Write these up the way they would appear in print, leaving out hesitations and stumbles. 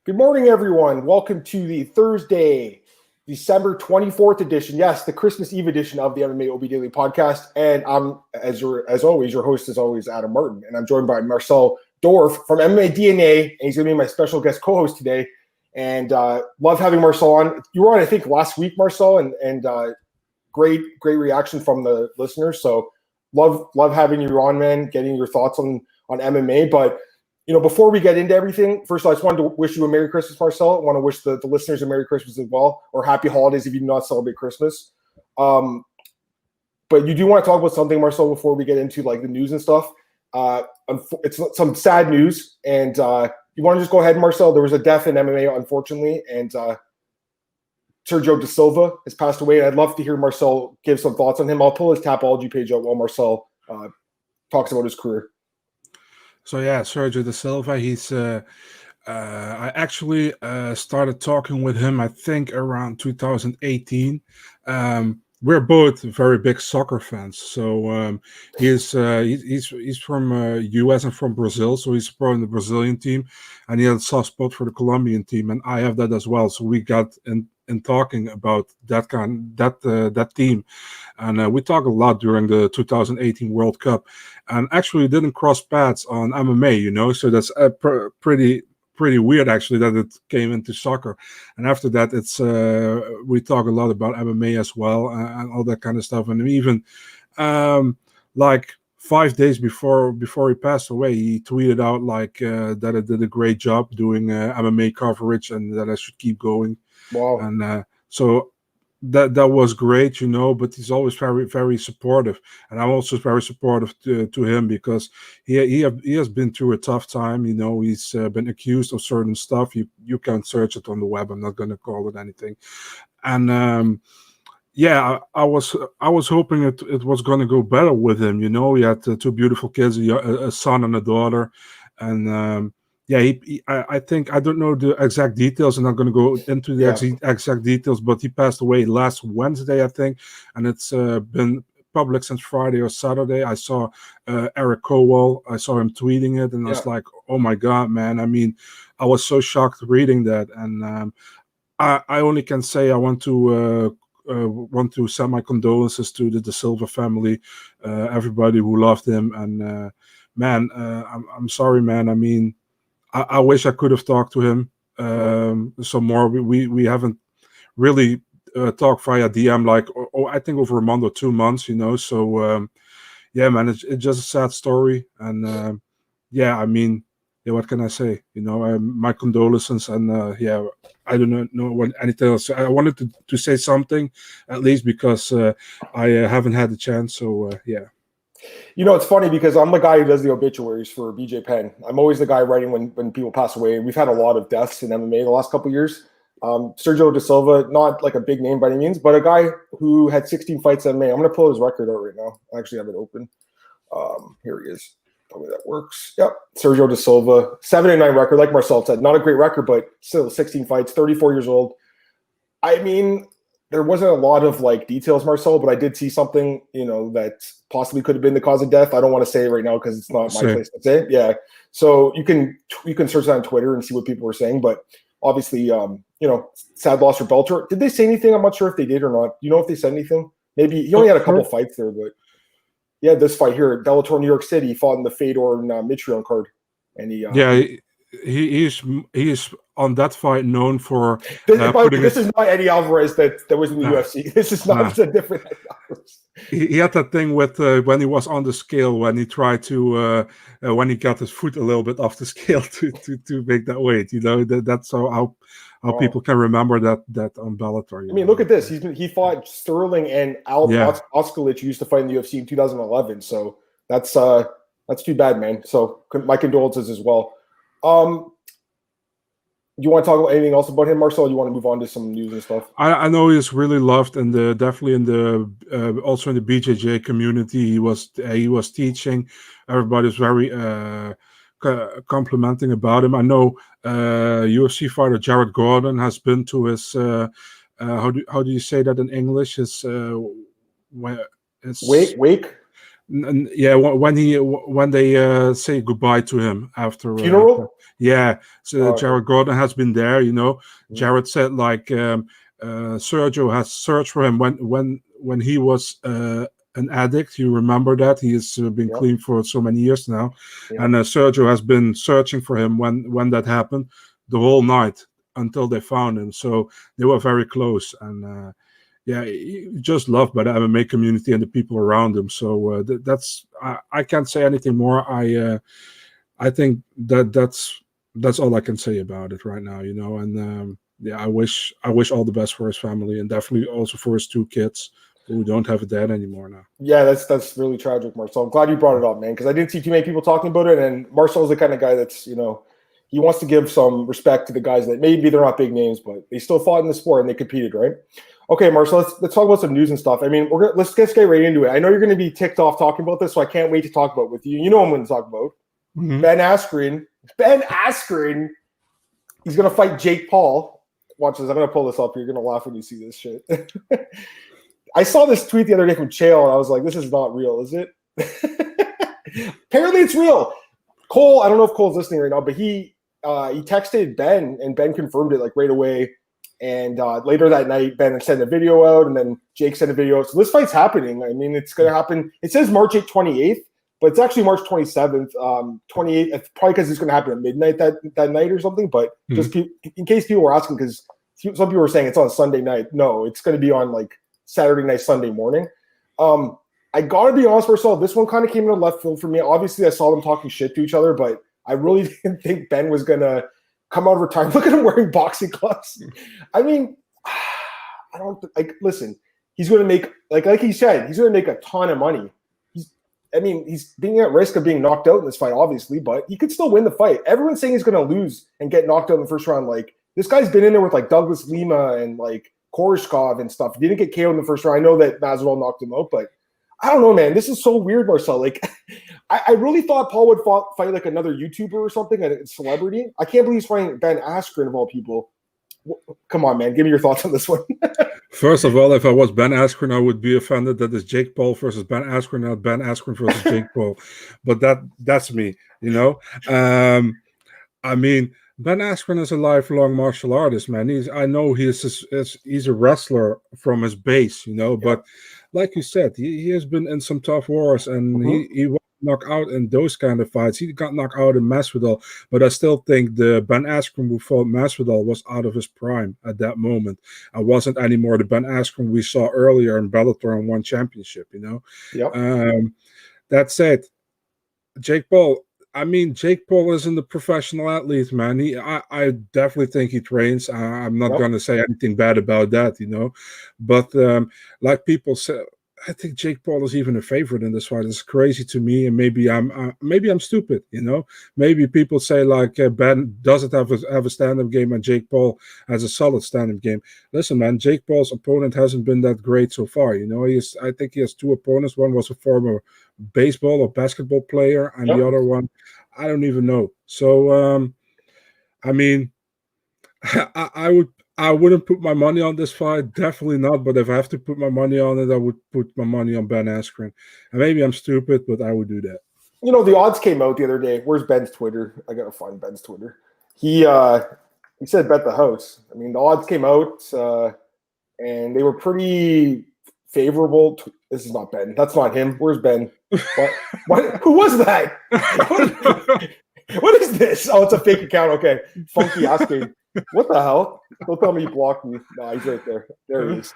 Good morning, everyone. Welcome to the Thursday, December 24th edition. Yes, the Christmas Eve edition of the MMAOB Daily Podcast. And I'm, as always, your host is always Adam Martin. And I'm joined by Marcel Dorff from MMA DNA. And he's going to be my special guest co-host today. And love having Marcel on. You were on, I think, last week, Marcel, and great reaction from the listeners. So love having you on, man, getting your thoughts on MMA. But before we get into everything, first of all, I just wanted to wish you a Merry Christmas, Marcel. I want to wish the listeners a Merry Christmas as well, or Happy Holidays if you do not celebrate Christmas. But you do want to talk about something, Marcel, before we get into like the news and stuff. It's some sad news, and you want to just go ahead, Marcel? There was a death in MMA, unfortunately, and Sergio de Silva has passed away. And I'd love to hear Marcel give some thoughts on him. I'll pull his Tapology page out while Marcel talks about his career. So yeah, Sergio de Silva, he's I actually started talking with him, I think around 2018. We're both very big soccer fans. So he's from US and from Brazil, so he's supporting the Brazilian team, and he had a soft spot for the Colombian team, and I have that as well. So we got in talking about that team, and we talked a lot during the 2018 World Cup, and actually didn't cross paths on MMA, so that's pretty weird actually that it came into soccer. And after that, it's we talk a lot about MMA as well, and all that kind of stuff. And even like 5 days before he passed away, he tweeted out like that I did a great job doing MMA coverage and that I should keep going. Wow. And so that was great, but he's always very, very supportive, and I'm also very supportive to him because he has been through a tough time. He's been accused of certain stuff. You can search it on the web. I'm not going to call it anything. And yeah, I was hoping it was going to go better with him. He had two beautiful kids, a son and a daughter, and yeah, I think, I don't know the exact details. I'm not going to go into the exact details, but he passed away last Wednesday, I think, and it's been public since Friday or Saturday. I saw Erik Koch. I saw him tweeting it, and I was like, oh my God, man. I mean, I was so shocked reading that, and I only can say I want to send my condolences to the De Silva family, everybody who loved him, and man, I'm sorry, man. I mean, I wish I could have talked to him some more. We haven't really talked via DM like I think over a month or 2 months, So yeah, man, it's just a sad story, and yeah, I mean, yeah, what can I say? My condolences, and yeah, I don't know what anything else. I wanted to say something at least because I haven't had the chance. So yeah. It's funny because I'm the guy who does the obituaries for BJ Penn. I'm always the guy writing when people pass away. We've had a lot of deaths in MMA the last couple of years. Sergio de Silva, not like a big name by any means, but a guy who had 16 fights in MMA. I'm going to pull his record out right now. I actually have it open. Here he is. Tell me that works. Yep. Sergio de Silva, 7-9 record. Like Marcel said, not a great record, but still 16 fights, 34 years old. I mean, there wasn't a lot of like details, Marcel, but I did see something, that possibly could have been the cause of death. I don't want to say it right now because it's not my place to say. Yeah. So you can search that on Twitter and see what people were saying. But obviously, sad loss for Bellator. Did they say anything? I'm not sure if they did or not. You know if they said anything? Maybe he only had a couple fights there, but yeah, this fight here at Bellator New York City, he fought in the Fedor and Mitrione card, and he is on that fight known for this is not Eddie Alvarez that was in the UFC. This is not it's a different Eddie Alvarez. He had that thing with when he was on the scale, when he tried to when he got his foot a little bit off the scale to make that weight. That's how people can remember that on Bellator. I mean, look at this. He fought Sterling and Al Oskalic, who used to fight in the UFC in 2011. So that's too bad, man. So my condolences as well. You want to talk about anything else about him, Marcel? Or you want to move on to some news and stuff? I know he's really loved, and definitely in the also in the BJJ community. He was teaching. Everybody was very complimenting about him. I know UFC fighter Jared Gordon has been to his how do you say that in English? His wake. Yeah, when they say goodbye to him after funeral. Yeah, so Okay. Jared Gordon has been there. Mm-hmm. Jared said like Sergio has searched for him when he was an addict. You remember that he has been clean for so many years now, and Sergio has been searching for him when that happened the whole night until they found him. So they were very close, and just loved by the MMA community and the people around him. So that's I can't say anything more. I think that's all I can say about it right now. And I wish all the best for his family and definitely also for his 2 kids who don't have a dad anymore now. Yeah, that's really tragic, Marcel. I'm glad you brought it up, man, because I didn't see too many people talking about it. And Marcel's the kind of guy that's he wants to give some respect to the guys that maybe they're not big names, but they still fought in the sport and they competed, right? Okay, Marcel, let's talk about some news and stuff. I mean, let's get right into it. I know you're going to be ticked off talking about this, so I can't wait to talk about it with you. You know what I'm going to talk about. Mm-hmm. Ben Askren. He's going to fight Jake Paul. Watch this. I'm going to pull this up. You're going to laugh when you see this shit. I saw this tweet the other day from Chael, and I was like, this is not real, is it? Apparently it's real. Cole, I don't know if Cole's listening right now, but he texted Ben, and Ben confirmed it like right away. And later that night, Ben sent a video out, and then Jake sent a video. So this fight's happening. I mean, it's going to happen. It says March 28th, but it's actually March 27th. 28th, probably because it's going to happen at midnight that night or something. But just in case people were asking, because some people were saying it's on Sunday night. No, it's going to be on like Saturday night, Sunday morning. I got to be honest with myself. This one kind of came into left field for me. Obviously, I saw them talking shit to each other, but I really didn't think Ben was going to come out of retirement. Look at him wearing boxing gloves. I mean, I don't listen. He's going to make like he said, he's going to make a ton of money. He's being at risk of being knocked out in this fight, obviously, but he could still win the fight. Everyone's saying he's going to lose and get knocked out in the first round. Like this guy's been in there with like Douglas Lima and like Koreshkov and stuff. He didn't get KO'd in the first round. I know that Masvidal knocked him out, but I don't know, man. This is so weird, Marcel. Like, I really thought Paul would fight like another YouTuber or something, a celebrity. I can't believe he's fighting Ben Askren of all people. Come on, man. Give me your thoughts on this one. First of all, if I was Ben Askren, I would be offended that it's Jake Paul versus Ben Askren, not Ben Askren versus Jake Paul. But that's me, I mean, Ben Askren is a lifelong martial artist, man. I know he's a wrestler from his base, but like you said, he has been in some tough wars, and he was knocked out in those kind of fights. He got knocked out in Masvidal, but I still think the Ben Askren who fought Masvidal was out of his prime at that moment. I wasn't anymore the Ben Askren we saw earlier in Bellator and won championship, Yep. That said, Jake Paul isn't a professional athlete, man. I definitely think he trains. I'm not going to say anything bad about that, But like people say, I think Jake Paul is even a favorite in this fight. It's crazy to me, and maybe I'm stupid, Maybe people say like Ben doesn't have a stand-up game, and Jake Paul has a solid stand-up game. Listen, man, Jake Paul's opponent hasn't been that great so far. I think he has 2 opponents. One was a former baseball or basketball player, and the other one, I don't even know. So, I mean, I wouldn't put my money on this fight, definitely not. But if I have to put my money on it, I would put my money on Ben Askren. And maybe I'm stupid, but I would do that. The odds came out the other day. Where's Ben's Twitter? I gotta find Ben's Twitter. He said bet the house. I mean, the odds came out, and they were pretty favorable. This is not Ben. That's not him. Where's Ben? What? Who was that? What is this? Oh, it's a fake account. Okay, Funky asking. What the hell? Don't tell me he blocked me. No, he's right there. There he is.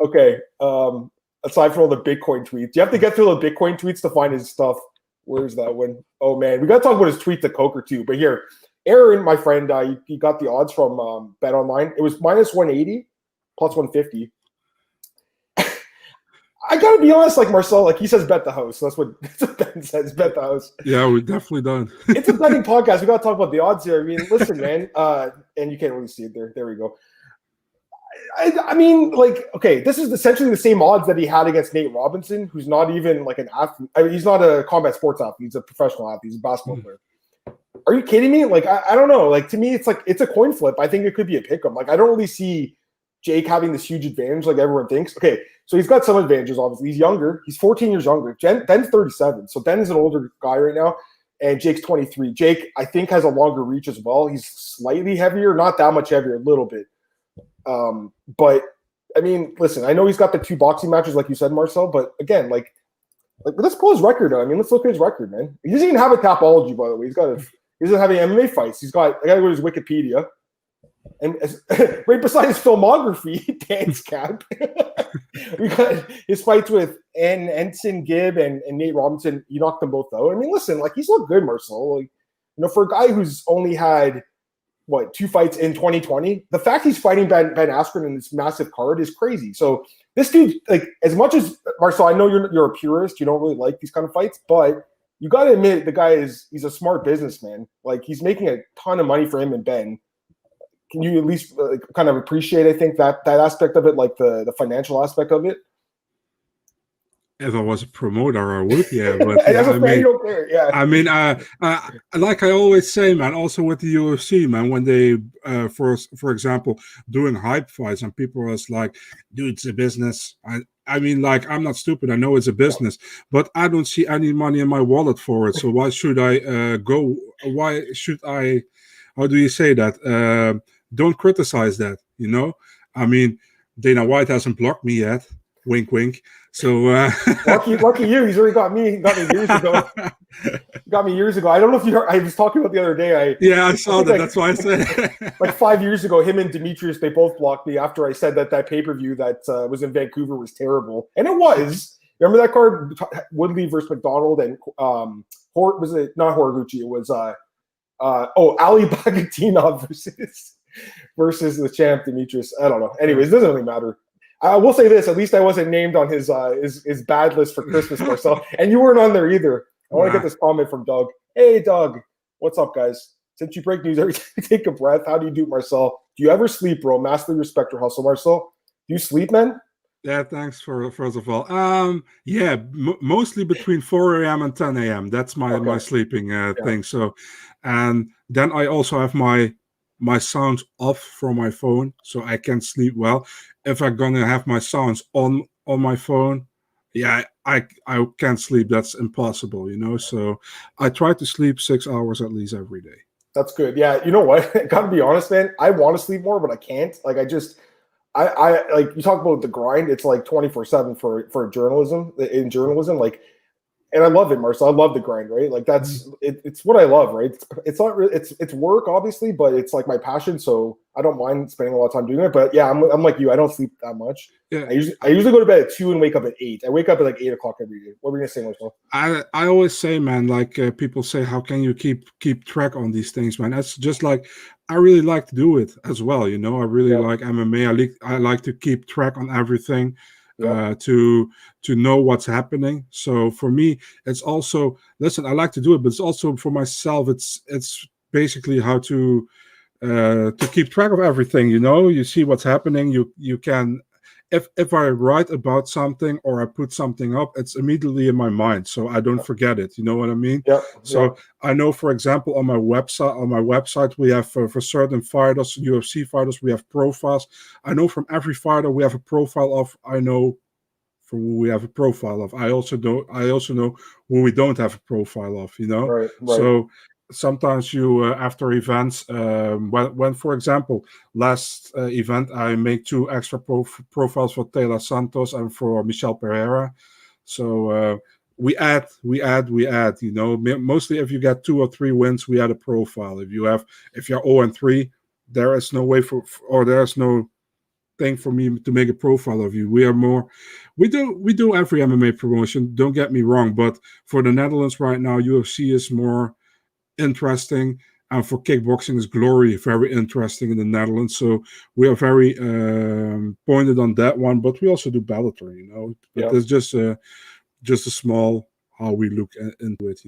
Okay. Aside from all the Bitcoin tweets, you have to get through the Bitcoin tweets to find his stuff. Where's that one? Oh man, we got to talk about his tweet to Coker too. But here, Aaron, my friend, he got the odds from Bet Online. It was minus 180, plus 150. I gotta be honest, like Marcel, like he says, bet the house. That's what Ben says, bet the house. Yeah, we definitely done. It's a betting podcast. We gotta talk about the odds here. I mean, listen, man, and you can't really see it there. There we go. I mean, like, okay, this is essentially the same odds that he had against Nate Robinson, who's not even like an athlete. I mean, he's not a combat sports athlete. He's a professional athlete. He's a basketball player. Are you kidding me? Like, I don't know. Like, to me, it's like it's a coin flip. I think it could be a pick 'em. Like, I don't really see Jake having this huge advantage like everyone thinks. Okay, So he's got some advantages, obviously. He's younger. He's 14 years younger. Ben's 37. So Ben is an older guy right now. And Jake's 23. Jake, I think, has a longer reach as well. He's slightly heavier, not that much heavier, a little bit. But, I mean, listen, I know he's got the 2 boxing matches, like you said, Marcel. But, again, like let's pull his record out. I mean, let's look at his record, man. He doesn't even have a Tapology, by the way. He doesn't have any MMA fights. I got to go to his Wikipedia. And right beside his filmography, Dan's cap, we got his fights with Ensign Gibb and Nate Robinson. You knocked them both out. I mean, listen, like, he's looked good, Marcel. Like, for a guy who's only had 2 fights in 2020, the fact he's fighting Ben Askren in this massive card is crazy. So this dude, like, as much as Marcel, I know you're a purist, you don't really like these kind of fights, but you got to admit the guy he's a smart businessman. Like, he's making a ton of money for him and Ben. Can you at least kind of appreciate, I think, that aspect of it, like the financial aspect of it? If I was a promoter, I would, yeah. But as a fan, you don't care, yeah. I mean, like I always say, man, also with the UFC, man, when they, for example, doing hype fights, and people are like, dude, it's a business. I mean, like, I'm not stupid. I know it's a business, but I don't see any money in my wallet for it. So why should I go? Why should I? How do you say that? Don't criticize that, I mean, Dana White hasn't blocked me yet. Wink, wink. So lucky you. He's already got me. He got me years ago. I don't know if you heard. I was talking about the other day. I saw that. That's why I said. Like 5 years ago, him and Demetrius, they both blocked me after I said that pay-per-view that was in Vancouver was terrible, and it was. Remember that card, Woodley versus McDonald, and was it not Horiguchi? It was Ali Bagatinov versus the champ Demetrius. I don't know. Anyways, it doesn't really matter. I will say this: at least I wasn't named on his bad list for Christmas, Marcel, and you weren't on there either. I want to get this comment from Doug. Hey, Doug, what's up, guys? Since you break news every time you take a breath, how do you do, Marcel? Do you ever sleep, bro? Master, respect, or hustle, Marcel? Do you sleep, man? Yeah, thanks first of all. Mostly between 4 a.m. and 10 a.m. That's my sleeping thing. So, and then I also have my sounds off from my phone, so I can sleep well. If I'm gonna have my sounds on my phone, I can't sleep. That's impossible, So I try to sleep 6 hours at least every day. That's good. Yeah, you know what? Gotta be honest, man. I want to sleep more, but I can't. Like, I like, you talk about the grind. It's like 24/7 for journalism, in journalism. Like, and I love it, Marcel. I love the grind, right? Like, that's it's what I love, right? It's not really, it's work, obviously, but it's like my passion. So I don't mind spending a lot of time doing it. But yeah, I'm like you. I don't sleep that much. Yeah. I usually go to bed at 2 and wake up at 8. I wake up at like 8 o'clock every day. What were you gonna say, Marcel? I always say, man, like people say, how can you keep track on these things, man? That's just like, I really like to do it as well. I really like MMA. I like to keep track on everything. To know what's happening. So for me, it's also, listen, I like to do it, but it's also for myself. It's basically how to keep track of everything. You see what's happening. You can, if I write about something or I put something up, it's immediately in my mind, so I don't forget it. You know what I mean? Yeah. So I know, for example, on my website, we have for certain fighters, UFC fighters, we have profiles. I know from every fighter we have a profile of. I know from who we have a profile of. I also know who we don't have a profile of. Right. So sometimes you after events, when for example last event, I make 2 extra profiles for Taylor Santos and for Michel Pereira. So we add. Mostly if you get 2 or 3 wins, we add a profile. If you're 0-3, there is no way or there's no thing for me to make a profile of you. We do every MMA promotion. Don't get me wrong, but for the Netherlands right now, UFC is more interesting, and for kickboxing is Glory very interesting in the Netherlands. So we are very pointed on that one, but we also do Bellator. But there's just a small how we look into it.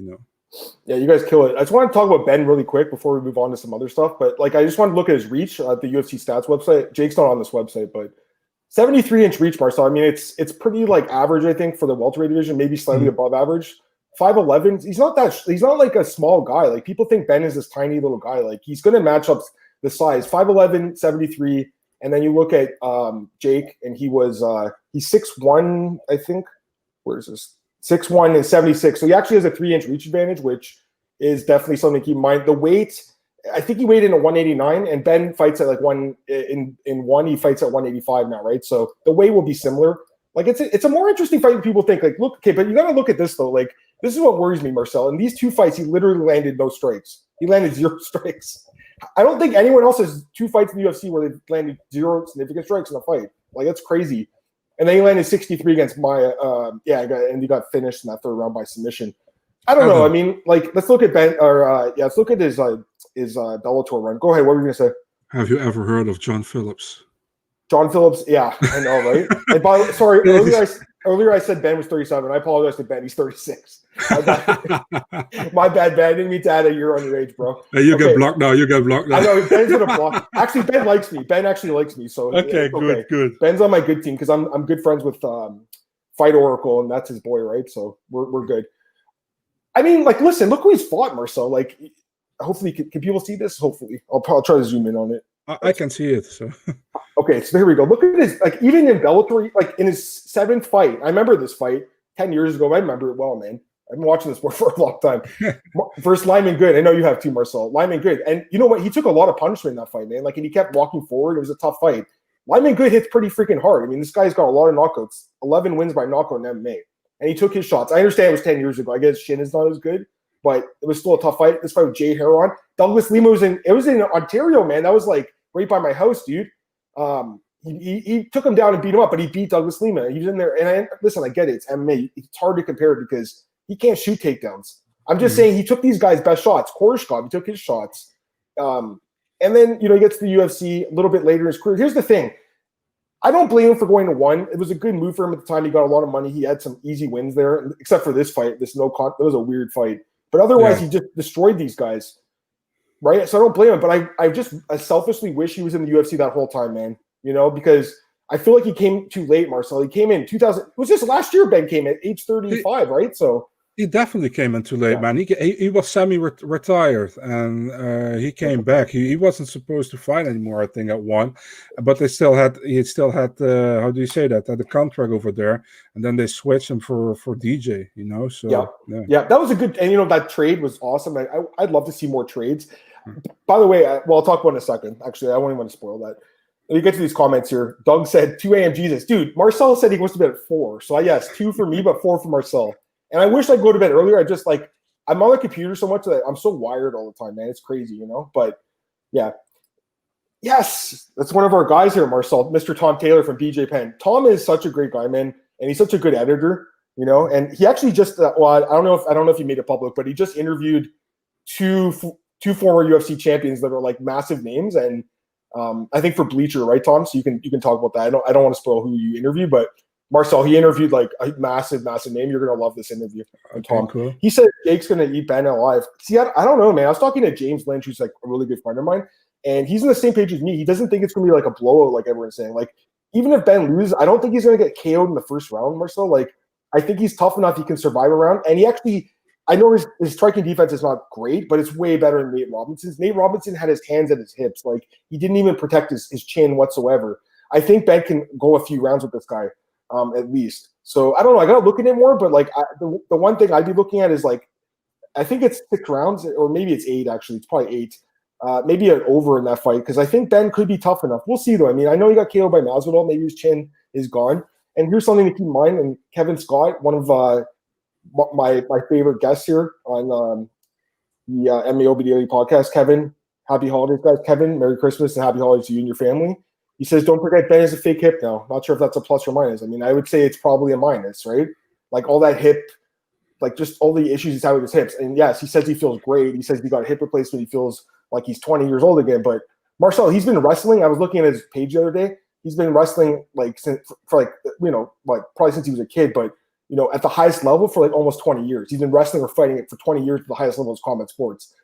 Yeah, you guys kill it. I just want to talk about Ben really quick before we move on to some other stuff. But like, I just want to look at his reach at the UFC stats website. Jake's not on this website, but 73-inch reach, Marcel. I mean, it's pretty like average, I think, for the welterweight division, maybe slightly above average. 5'11". He's not like a small guy. Like, people think Ben is this tiny little guy. Like, he's going to match up the size. 5'11", 73. And then you look at Jake, and he's 6'1", I think. Where is this? 6'1" and 76. So he actually has a 3-inch reach advantage, which is definitely something to keep in mind. The weight, I think he weighed in at 189, and Ben fights at like he fights at 185 now, right? So the weight will be similar. Like it's a more interesting fight than people think. Like, look, okay, but you got to look at this though. Like, this is what worries me, Marcel. In these 2 fights, he literally landed no strikes. He landed 0 strikes. I don't think anyone else has 2 fights in the UFC where they've landed 0 significant strikes in a fight. Like, that's crazy. And then he landed 63 against Maya. And he got finished in that 3rd round by submission. I don't know. I mean, like, let's look at let's look at his Bellator run. Go ahead. What were you gonna say? Have you ever heard of John Phillips? John Phillips, yeah, I know, right? And sorry, earlier I said Ben was 37. I apologize to Ben. He's 36. My bad, Ben. I didn't mean to add a year on your age, bro. Hey, you get blocked now. I know Ben's gonna block. Actually, Ben likes me. Ben actually likes me. So okay, good. Ben's on my good team because I'm good friends with Fight Oracle, and that's his boy, right? So we're good. I mean, like, listen, look who he's fought, Marcel. Like, hopefully, can people see this? Hopefully, I'll try to zoom in on it. I can see it. So okay, so here we go. Look at his, like, even in Bellator, like in his 7th fight. I remember this fight 10 years ago. I remember it well, man. I've been watching this sport for a long time. Versus Lyman Good. I know you have too, Marcel. Lyman Good. And you know what? He took a lot of punishment in that fight, man. Like, and he kept walking forward. It was a tough fight. Lyman Good hits pretty freaking hard. I mean, this guy's got a lot of knockouts. 11 wins by knockout in MMA. And he took his shots. I understand it was 10 years ago. I guess shin is not as good, but it was still a tough fight. This fight with Jay Heron. Douglas Lima was in Ontario, man. That was like right by my house, dude. He took him down and beat him up, but he beat Douglas Lima. He was in there. And listen, I get it. It's MMA. It's hard to compare because he can't shoot takedowns. I'm just saying he took these guys' best shots. Koreshkov, he took his shots. And then, he gets to the UFC a little bit later in his career. Here's the thing. I don't blame him for going to 1. It was a good move for him at the time. He got a lot of money. He had some easy wins there, except for this fight. It was a weird fight. But otherwise, he just destroyed these guys. Right? So I don't blame him. But I selfishly wish he was in the UFC that whole time, man. Because I feel like he came too late, Marcel. He came in 2000. It was just last year Ben came at age 35, right? So he definitely came in too late, man. He was semi-retired, and he came back. He wasn't supposed to fight anymore, I think, at 1. But he still had how do you say that? The contract over there, and then they switched him for DJ. So yeah, that was a good. And that trade was awesome. I'd love to see more trades. By the way, I'll talk about it in a second. Actually, I won't even want to spoil that. You get to these comments here. Doug said 2 a.m. Jesus. Dude, Marcel said he goes to bed at 4. So yes, 2 for me, but 4 for Marcel. And I wish I'd go to bed earlier. I'm on the computer so much that I'm so wired all the time, man. It's crazy, But yeah. Yes, that's one of our guys here, Marcel, Mr. Tom Taylor from BJ Penn. Tom is such a great guy, man, and he's such a good editor, And he actually just I don't know if he made it public, but he just interviewed two former UFC champions that are like massive names, and I think for Bleacher, right, Tom? So you can talk about that. I don't want to spoil who you interview, but Marcel, he interviewed like a massive name. You're gonna love this interview, Tom. Cool. He said Jake's gonna eat Ben alive. See, I don't know, man. I was talking to James Lynch, who's like a really good friend of mine, and he's on the same page as me. He doesn't think it's gonna be like a blowout, like everyone's saying. Like, even if Ben loses, I don't think he's gonna get KO'd in the first round, Marcel. Like, I think he's tough enough he can survive a round, and he actually. I know his striking defense is not great, but it's way better than Nate Robinson's. Nate Robinson had his hands at his hips. Like, he didn't even protect his chin whatsoever. I think Ben can go a few rounds with this guy, at least. So, I don't know. I got to look at it more, but, like, the one thing I'd be looking at is, like, I think it's 6 rounds, or maybe it's 8, actually. It's probably 8. Maybe an over in that fight, because I think Ben could be tough enough. We'll see, though. I mean, I know he got KO'd by Masvidal. Maybe his chin is gone. And here's something to keep in mind. And Kevin Scott, one of my favorite guests here on the MMAOB Daily Podcast. Kevin, happy holidays, guys. Kevin, Merry Christmas and happy holidays to you and your family. He says, don't forget Ben has a fake hip now. Not sure if that's a plus or minus. I mean, I would say it's probably a minus, right? Like, all that hip, like, just all the issues he's had with his hips. And yes, he says he feels great. He says he got a hip replacement. He feels like he's 20 years old again. But Marcel, he's been wrestling. I was looking at his page the other day. He's been wrestling like since probably since he was a kid, but at the highest level for like almost 20 years. He's been wrestling or fighting it for 20 years at the highest level of combat sports.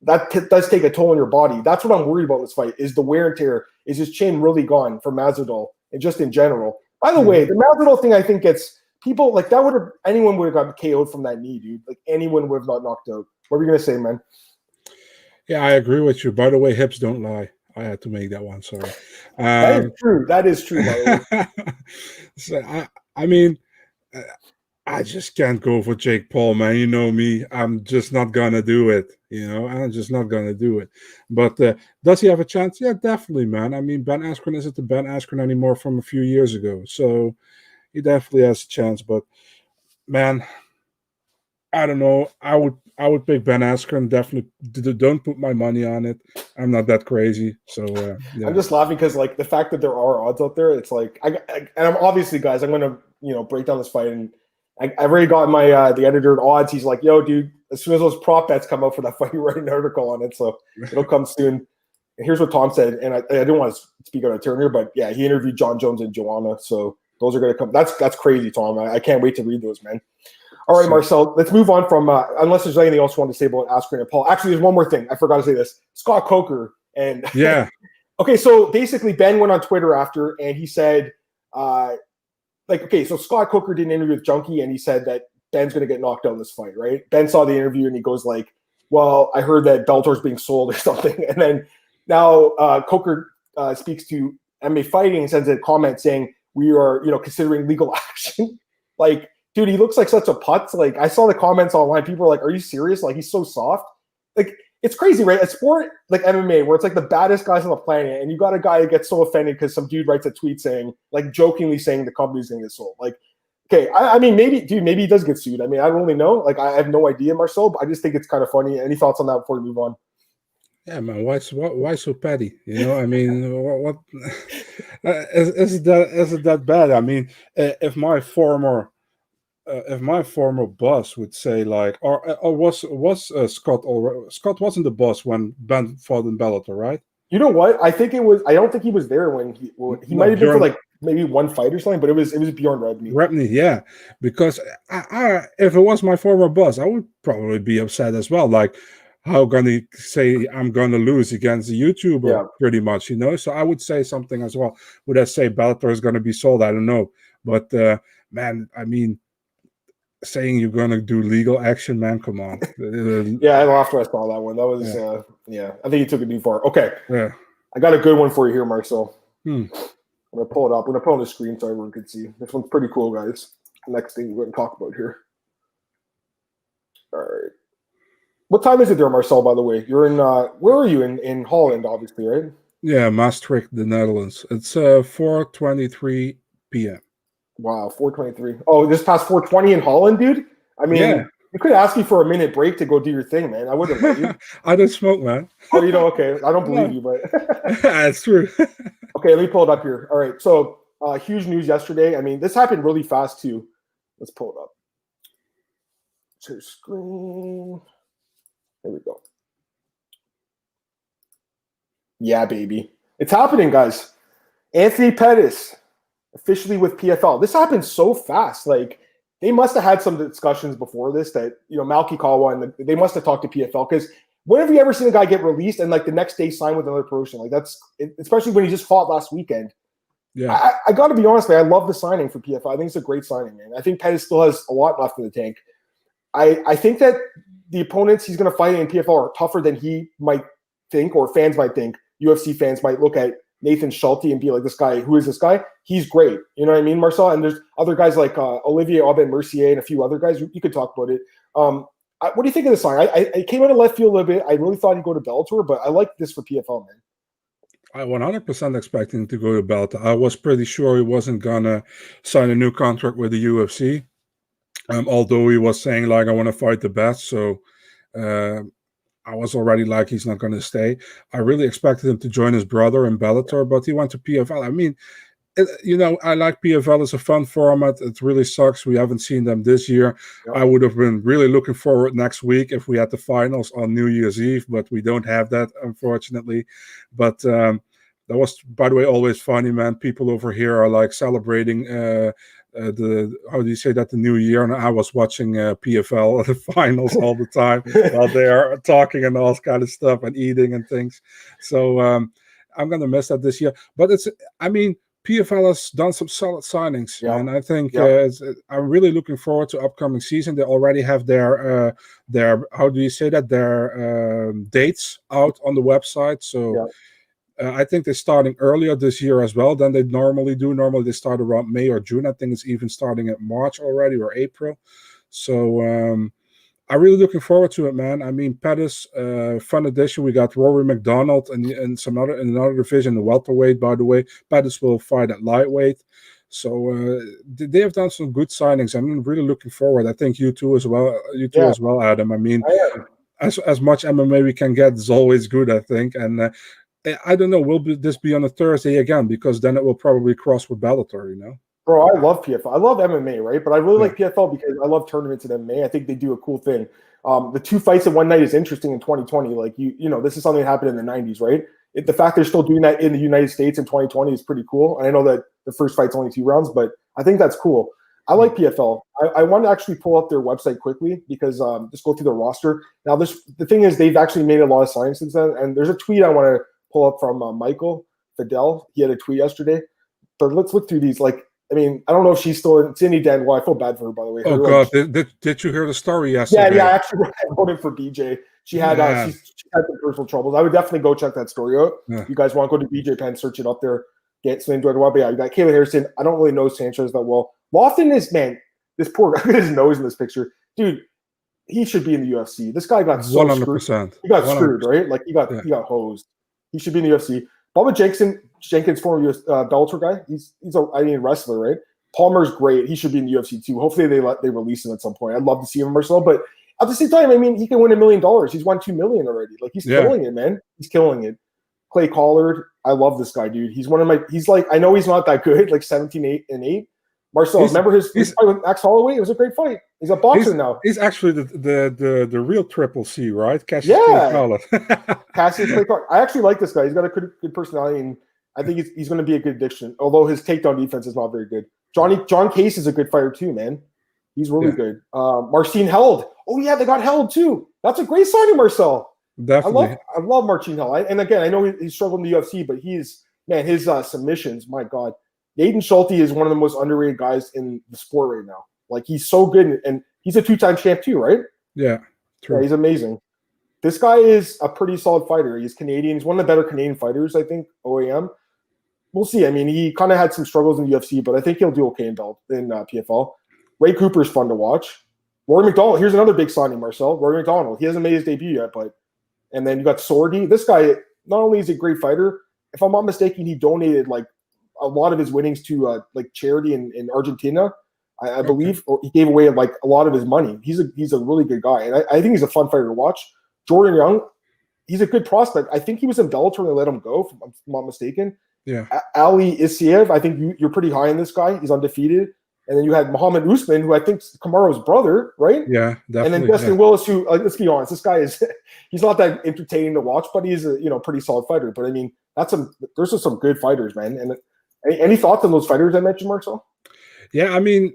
That does take a toll on your body. That's what I'm worried about in this fight, is the wear and tear. Is his chin really gone for Masvidal, and just in general? By the way, the Masvidal thing, I think gets people like that anyone would have gotten KO'd from that knee, dude. Like, anyone would have not knocked out. What were you going to say, man? Yeah, I agree with you. By the way, hips don't lie. I had to make that one. Sorry. That is true. That is true, by the way. So I mean, I just can't go for Jake Paul, man. You know me. I'm just not gonna do it. I'm just not gonna do it. But does he have a chance? Yeah, definitely, man. I mean, Ben Askren isn't the Ben Askren anymore from a few years ago, so he definitely has a chance. But man, I don't know. I would pick Ben Askren. Definitely don't put my money on it. I'm not that crazy. So yeah. I'm just laughing because like the fact that there are odds out there, it's like and I'm obviously, guys, I'm gonna break down this fight, and I've already got my the editor at odds. He's like, yo, dude, as soon as those prop bets come out for that fight, you write an article on it, so it'll come soon. And here's what Tom said, and I didn't want to speak out of turn here, but yeah, he interviewed John Jones and Joanna, so those are gonna come. That's crazy, Tom. I can't wait to read those, man. All right, Marcel, let's move on from unless there's anything else you want to say about Askren and Paul. Actually, there's one more thing. I forgot to say this. Scott Coker and yeah. Okay, so basically Ben went on Twitter after and he said, so Scott Coker did an interview with Junkie and he said that Ben's going to get knocked out in this fight, right? Ben saw the interview and he goes like, well, I heard that Bellator's being sold or something. And then now Coker speaks to MMA Fighting and sends a comment saying, we are, considering legal action. Like, dude, he looks like such a putz. Like, I saw the comments online. People are like, are you serious? Like, he's so soft. Like, it's crazy, right? A sport like MMA, where it's like the baddest guys on the planet, and you got a guy that gets so offended because some dude writes a tweet saying, like, jokingly saying the company's going to get sold. Like, okay, I mean, maybe he does get sued. I mean, I don't really know. Like, I have no idea, Marcel, but I just think it's kind of funny. Any thoughts on that before we move on? Yeah, man. Why so petty? I mean, what is that bad? I mean, if my former boss would say like, or was Scott already? Scott wasn't the boss when Ben fought in Bellator, right? You know what? I think it was. I don't think he was there when he might have been for like maybe one fight or something. But it was Bjorn Rebney. Rebney, yeah. Because if it was my former boss, I would probably be upset as well. Like, how gonna say I'm gonna lose against a YouTuber? Pretty much, So I would say something as well. Would I say Bellator is gonna be sold? I don't know, but man, I mean, saying you're gonna do legal action, man, come on. Yeah, I laughed when I saw that one. That was I think he took it too far. Okay, yeah, I got a good one for you here, Marcel. I'm gonna pull it up. I'm gonna put it on the screen so everyone can see. This one's pretty cool, guys. Next thing we're gonna talk about here. All right. What time is it there, Marcel, by the way? You're in where are you? In Holland, obviously, right? Yeah, Maastricht, the Netherlands. It's 4:23 p.m. Wow, 4:23. Oh, this past 4:20 in Holland, dude? I mean, you could ask me for a minute break to go do your thing, man. I wouldn't let you. I don't smoke, man. Oh, okay. I don't believe you, but that's true. Okay, let me pull it up here. All right, so huge news yesterday. I mean, this happened really fast too. Let's pull it up. Share screen. There we go. Yeah, baby. It's happening, guys. Anthony Pettis officially with PFL. This happened so fast. Like, they must have had some discussions before this that, Malky Kawa and they must have talked to PFL, because when have you ever seen a guy get released and like the next day sign with another promotion? Like, that's, especially when he just fought last weekend. Yeah. I got to be honest, man. I love the signing for PFL. I think it's a great signing, man. I think Pettis still has a lot left in the tank. I think that the opponents he's going to fight in PFL are tougher than he might think, or fans might think. UFC fans might look at Nathan Schulte and be like, this guy, who is this guy? He's great. You know what I mean, Marcel? And there's other guys like Olivier Aubin-Mercier and a few other guys. You could talk about it. What do you think of this sign? I came out of left field a little bit. I really thought he'd go to Bellator, but I like this for PFL, man. I 100% expecting to go to Bellator. I was pretty sure he wasn't going to sign a new contract with the UFC. Although he was saying, like, I want to fight the best. So I was already like, he's not going to stay. I really expected him to join his brother in Bellator, but he went to PFL. I mean, I like PFL. It's a fun format. It really sucks we haven't seen them this year. Yep. I would have been really looking forward next week if we had the finals on New Year's Eve, but we don't have that, unfortunately. But that was, by the way, always funny, man. People over here are like celebrating the new year, and I was watching PFL the finals all the time while they are talking and all kind of stuff and eating and things. So I'm gonna miss that this year. But PFL has done some solid signings, and I think I'm really looking forward to upcoming season. They already have their dates out on the website. So I think they're starting earlier this year as well than they normally do. Normally they start around May or June. I think it's even starting at March already or April. So I'm really looking forward to it, man. I mean, Pettis, fun addition. We got Rory Mcdonald and in another division, the welterweight, by the way. Pettis will fight at lightweight. So they have done some good signings. I'm really looking forward. I think you too as well. You too as well, Adam. I mean, as much MMA we can get is always good, I think. And I don't know, will this be on a Thursday again? Because then it will probably cross with Bellator, you know? Bro, I love PFL. I love MMA, right? But I really like PFL because I love tournaments in MMA. I think they do a cool thing. The 2 fights in one night is interesting in 2020. Like, you know, this is something that happened in the 90s, right? The fact they're still doing that in the United States in 2020 is pretty cool. And I know that the first fight's only 2 rounds, but I think that's cool. I like PFL. I want to actually pull up their website quickly because just go through the roster. Now, the thing is, they've actually made a lot of signings since then. And there's a tweet I want to pull up from Michael Fidel. He had a tweet yesterday. But let's look through these. Like, I mean, I don't know if she's still in Cindy Dan. Well, I feel bad for her, by the way. Oh, God. Did you hear the story yesterday? Yeah. I actually wrote it for BJ. She had she had some personal troubles. I would definitely go check that story out. Yeah. You guys want to go to BJ Penn, search it up there, get some enjoyed well. But yeah, you got Kayla Harrison. I don't really know Sanchez that well. Lofton is, man, this poor guy, his nose in this picture. Dude, he should be in the UFC. This guy got so 100%. Screwed. He got 100%. Screwed, right? Like, he got hosed. He should be in the UFC. Bubba Jenkins, former US, Bellator guy, he's a wrestler, right? Palmer's great. He should be in the UFC too. Hopefully they release him at some point. I'd love to see him, Marcel. But at the same time, I mean, he can win $1 million. He's won $2 million already. Like, he's killing it, man. He's killing it. Clay Collard, I love this guy, dude. He's one of my. He's like, I know he's not that good, like 17-8-8. Marcel, remember his fight with Max Holloway? It was a great fight. He's a boxer now. He's actually the real Triple C, right? Cassius Clay Collard. Cassius Clay Collard. I actually like this guy. He's got a good personality, and I think he's going to be a good addition. Although his takedown defense is not very good. John Case is a good fighter too, man. He's really good. Marcin Held. Oh yeah, they got Held too. That's a great signing, Marcel. Definitely. I love Marcin Held. And again, I know he's struggled in the UFC, but his submissions, my God. Aiden Schulte is one of the most underrated guys in the sport right now. Like, he's so good, and he's a 2-time champ too, right? Yeah, true. Yeah, he's amazing. This guy is a pretty solid fighter. He's Canadian. He's one of the better Canadian fighters, I think, OAM. We'll see. I mean, he kind of had some struggles in the UFC, but I think he'll do okay in PFL. Ray Cooper is fun to watch. Rory McDonald. Here's another big signing, Marcel. Rory McDonald. He hasn't made his debut yet, and then you got Sordi. This guy, not only is he a great fighter, if I'm not mistaken, he donated like a lot of his winnings to like charity in Argentina, I believe, or he gave away like a lot of his money. He's a really good guy, and I think he's a fun fighter to watch. Jordan Young, he's a good prospect. I think he was in Bellator and they let him go, if I'm not mistaken. Yeah. Ali Isiev, I think you're pretty high on this guy. He's undefeated. And then you had Muhammad Usman, who I think's Kamaru's brother, right? Yeah, definitely. And then Dustin Willis, who, let's be honest, this guy he's not that entertaining to watch, but he's a pretty solid fighter. But I mean, there's just some good fighters, man. And any thoughts on those fighters I mentioned, Marcel? Yeah, I mean,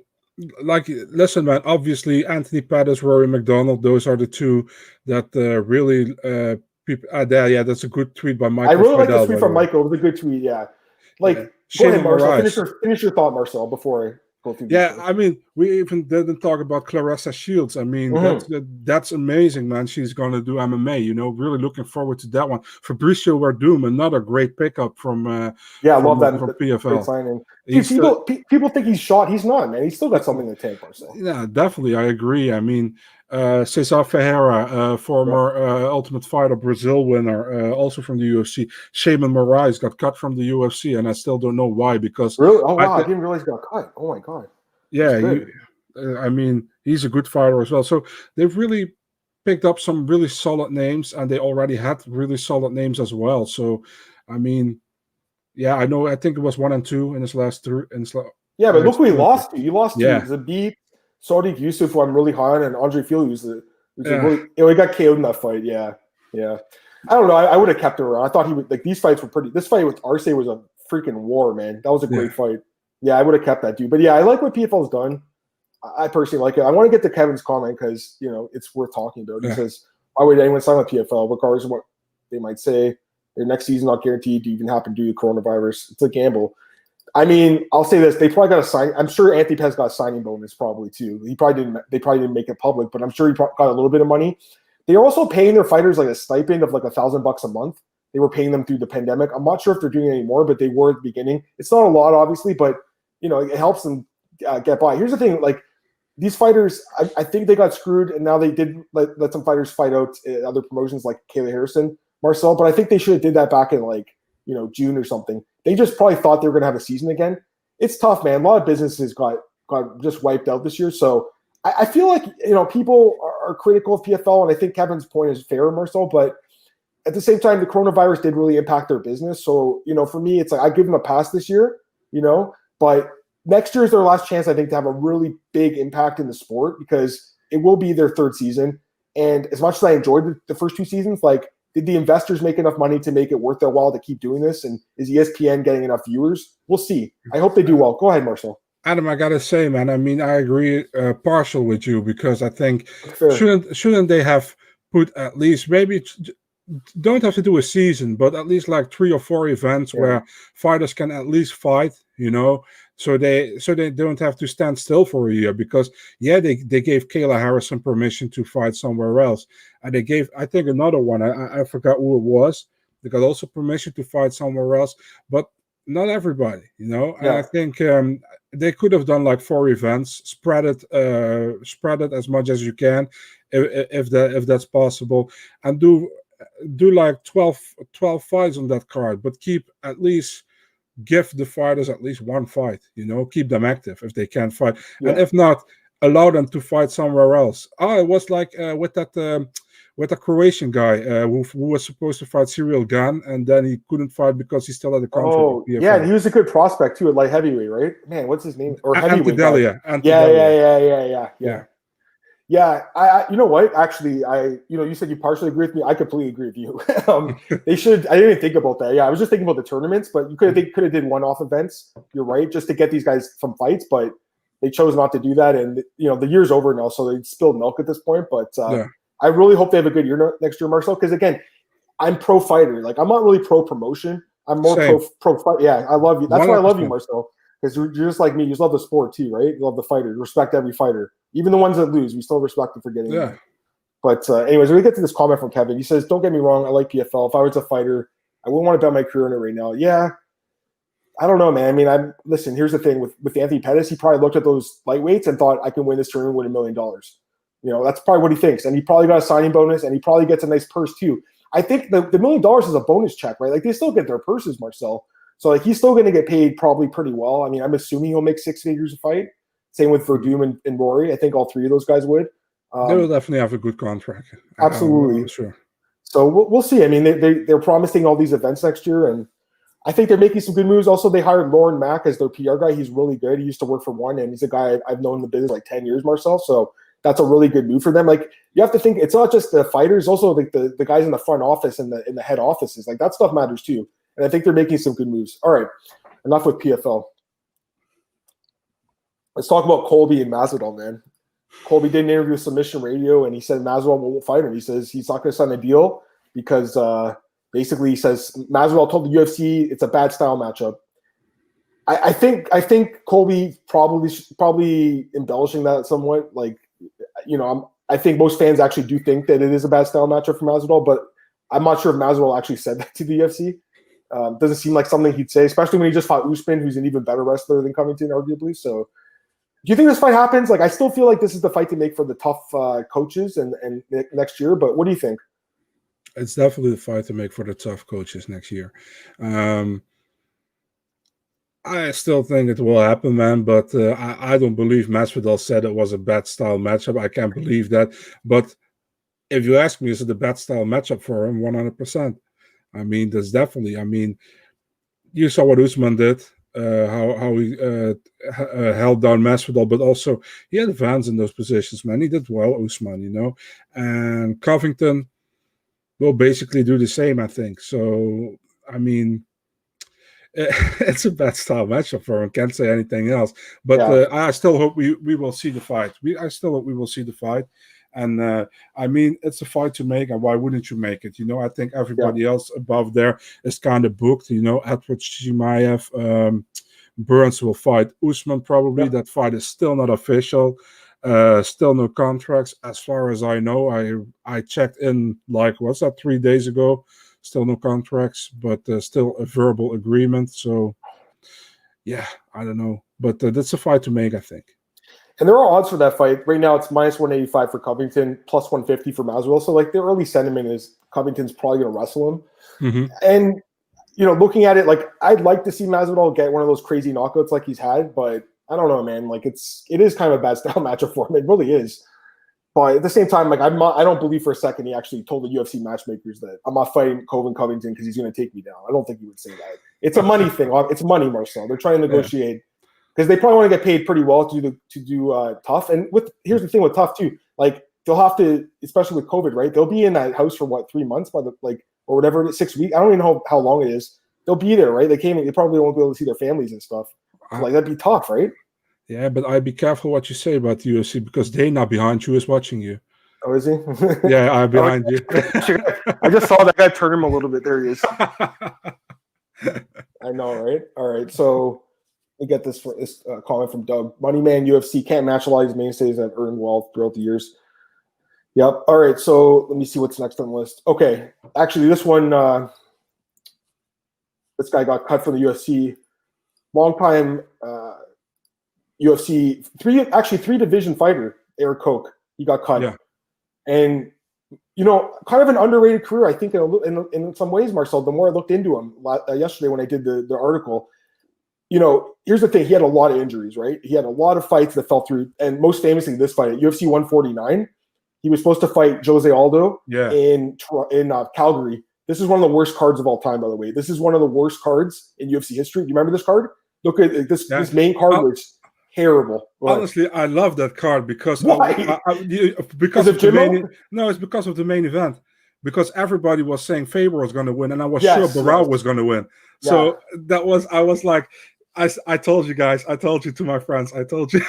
like, listen, man, obviously Anthony Pettis, Rory McDonald, those are the two that really people yeah, that's a good tweet by Michael. I really like the tweet from Michael. It was a good tweet, yeah. Like, go ahead, Marcel. Finish your thought, Marcel, before I go through this. I mean, we even didn't talk about Claressa Shields. I mean, that's amazing, man. She's going to do MMA, really looking forward to that one. Fabricio Werdum, another great pickup from I love that from PFL. Signing. Dude, people think he's shot. He's not, man. He's still got something to take, Marcel. Yeah, definitely. I agree. I mean, Cesar Ferreira, former Ultimate Fighter Brazil winner, also from the UFC. Shaman Moraes got cut from the UFC, and I still don't know why. Because really, oh wow, I didn't realize he got cut. Oh my God. Yeah, I mean, he's a good fighter as well. So they've really picked up some really solid names, and they already had really solid names as well. So, I mean, yeah, I know. I think it was 1 and 2 in his last three. Yeah, but look who he lost to. You lost to Zabit, Sadiq Yusuf, who I'm really high on, and Andre Fili, who's he got KO'd in that fight. Yeah. I don't know. I would have kept it around. I thought he would. Like, these fights were pretty. This fight with Arce was a freaking war, man. That was a great fight. Yeah, I would have kept that dude. But yeah, I like what PFL's done. I personally like it. I want to get to Kevin's comment because it's worth talking about. He says, "Why would anyone sign with PFL, regardless of what they might say? Their next season not guaranteed to even happen due to coronavirus. It's a gamble." I mean, I'll say this: they probably got a sign. I'm sure Anthony Pettis got a signing bonus, probably too. They probably didn't make it public, but I'm sure he got a little bit of money. They're also paying their fighters like a stipend of like $1,000 a month. they were paying them through the pandemic. I'm not sure if they're doing it anymore, but they were at the beginning. It's not a lot, obviously, but it helps them get by. Here's the thing, like these fighters, I think they got screwed, and now they did let some fighters fight out other promotions like Kayla Harrison, Marcel, but I think they should have did that back in June or something. They just probably thought they were going to have a season again. It's tough, man. A lot of businesses got just wiped out this year. So I feel like, people are critical of PFL, and I think Kevin's point is fair, Marcel, but at the same time, the coronavirus did really impact their business. So, for me, it's like I give them a pass this year, but next year is their last chance, I think, to have a really big impact in the sport because it will be their third season. And as much as I enjoyed the first 2 seasons, did the investors make enough money to make it worth their while to keep doing this? And is ESPN getting enough viewers? We'll see. I hope they do well. Go ahead, Marcel. Adam, I gotta say, man, I mean, I agree partial with you because I think shouldn't they have put at least maybe don't have to do a season, but at least 3 or 4 events where fighters can at least fight, so they don't have to stand still for a year because they gave Kayla Harrison permission to fight somewhere else, and they gave I think another one I forgot who it was. They got also permission to fight somewhere else, but not everybody, and I think they could have done 4 events, spread it as much as you can, if that's possible, and do 12 fights on that card, but give the fighters at least 1 fight, keep them active if they can fight, and if not, allow them to fight somewhere else. It was with the Croatian guy who was supposed to fight Cyril Gane, and then he couldn't fight because he still had a contract. Oh, yeah, and he was a good prospect too at light heavyweight, right? Man, what's his name? Or heavyweight? Yeah. You know what? Actually, you said you partially agree with me. I completely agree with you. They should. I didn't even think about that. Yeah, I was just thinking about the tournaments, but you could have did one-off events. You're right, just to get these guys some fights, but they chose not to do that. And the year's over now, so they spilled milk at this point. But I really hope they have a good year next year, Marcel. Because again, I'm pro fighter. I'm not really pro promotion. I'm more pro fight. Yeah, I love you. That's 100%. Why I love you, Marcel. Because you're just like me. You just love the sport too, right? You love the fighter. You respect every fighter. Even the ones that lose, we still respect them for getting in. But anyways, we get to this comment from Kevin. He says, don't get me wrong, I like PFL. If I was a fighter, I wouldn't want to bet my career on it right now. Yeah. I don't know, man. I mean, listen, here's the thing. With Anthony Pettis, he probably looked at those lightweights and thought, I can win this tournament and win $1 million. That's probably what he thinks. And he probably got a signing bonus, and he probably gets a nice purse too. I think the $1 million is a bonus check, right? They still get their purses, Marcel. So he's still going to get paid probably pretty well. I mean, I'm assuming he'll make 6 figures a fight. Same with Verdum and Rory. I think all 3 of those guys would. They will definitely have a good contract. Absolutely. Sure. So we'll see. I mean, they're promising all these events next year, and I think they're making some good moves. Also, they hired Lauren Mack as their PR guy. He's really good. He used to work for One, and he's a guy I've known in the business 10 years, Marcel. So that's a really good move for them. You have to think it's not just the fighters, also the guys in the front office and in the head offices. That stuff matters too. And I think they're making some good moves. All right, enough with PFL. Let's talk about Colby and Mazadol, man. Colby did an interview with Submission Radio, and he said Masvidal won't fight him. He says he's not going to sign a deal because basically he says Masvidal told the UFC it's a bad style matchup. I think Colby probably embellishing that somewhat. I think most fans actually do think that it is a bad style matchup for Masvidal, but I'm not sure if Masvidal actually said that to the UFC. Doesn't seem like something he'd say, especially when he just fought Usman, who's an even better wrestler than Covington, arguably. So, do you think this fight happens? I still feel like this is the fight to make for the tough coaches and next year. But what do you think? It's definitely the fight to make for the tough coaches next year. I still think it will happen, man. But I don't believe Masvidal said it was a bad style matchup. I can't believe that. But if you ask me, is it a bad style matchup for him? 100%. I mean, that's definitely. I mean, you saw what Usman did, how he held down Masvidal, but also he had advantage in those positions, man. He did well, Usman, and Covington will basically do the same, I think. So, I mean, it's a bad style matchup for him. Can't say anything else. But I still hope we will see the fight. I still hope we will see the fight. And I mean, it's a fight to make, and why wouldn't you make it? I think everybody else above there is kind of booked. Edwards, Chimaev, Burns will fight Usman probably. Yep. That fight is still not official. Still no contracts, as far as I know. I checked in 3 days ago. Still no contracts, but still a verbal agreement. So, yeah, I don't know. But that's a fight to make, I think. And there are odds for that fight. Right now, it's minus 185 for Covington, plus 150 for Masvidal. So, like, the early sentiment is Covington's probably going to wrestle him. Mm-hmm. And, you know, looking at it, like, I'd like to see Masvidal get one of those crazy knockouts like he's had, but I don't know, man. Like, it is kind of a bad style matchup for him. It really is. But at the same time, like, I don't believe for a second he actually told the UFC matchmakers that I'm not fighting Covington because he's going to take me down. I don't think he would say that. It's a money thing. It's money, Marcel. They're trying to negotiate. Because they probably want to get paid pretty well to do tough. And here's the thing with tough too, like they'll have to, especially with COVID, right? They'll be in that house for 3 months or whatever, 6 weeks. I don't even know how long it is. They'll be there, right? They probably won't be able to see their families and stuff. So, like that'd be tough, right? Yeah, but I'd be careful what you say about the UFC because Dana behind you is watching you. Oh, is he? Yeah, I'm behind you. I just saw that guy turn him a little bit. There he is. I know, right? All right, so. We get this comment from Doug. Moneyman UFC can't match a lot of these mainstays that have earned wealth throughout the years. Yep. All right. So let me see what's next on the list. Okay. Actually, this one, this guy got cut from the UFC. Long-time UFC, three division fighter, Erik Koch. He got cut. Yeah. And, you know, kind of an underrated career, I think, in some ways, Marcel. The more I looked into him yesterday when I did the article, you know, here's the thing. He had a lot of injuries, right? He had a lot of fights that fell through. And most famously, this fight at UFC 149, he was supposed to fight Jose Aldo in Calgary. This is one of the worst cards of all time, by the way. This is one of the worst cards in UFC history. Do you remember this card? Look at this. Yeah. This main card was terrible. Honestly, I love that card because because of Jimmo? No, it's because of the main event. Because everybody was saying Faber was going to win, and I was sure Barao was going to win. So I was like, I told you guys, I told you to my friends, I told you.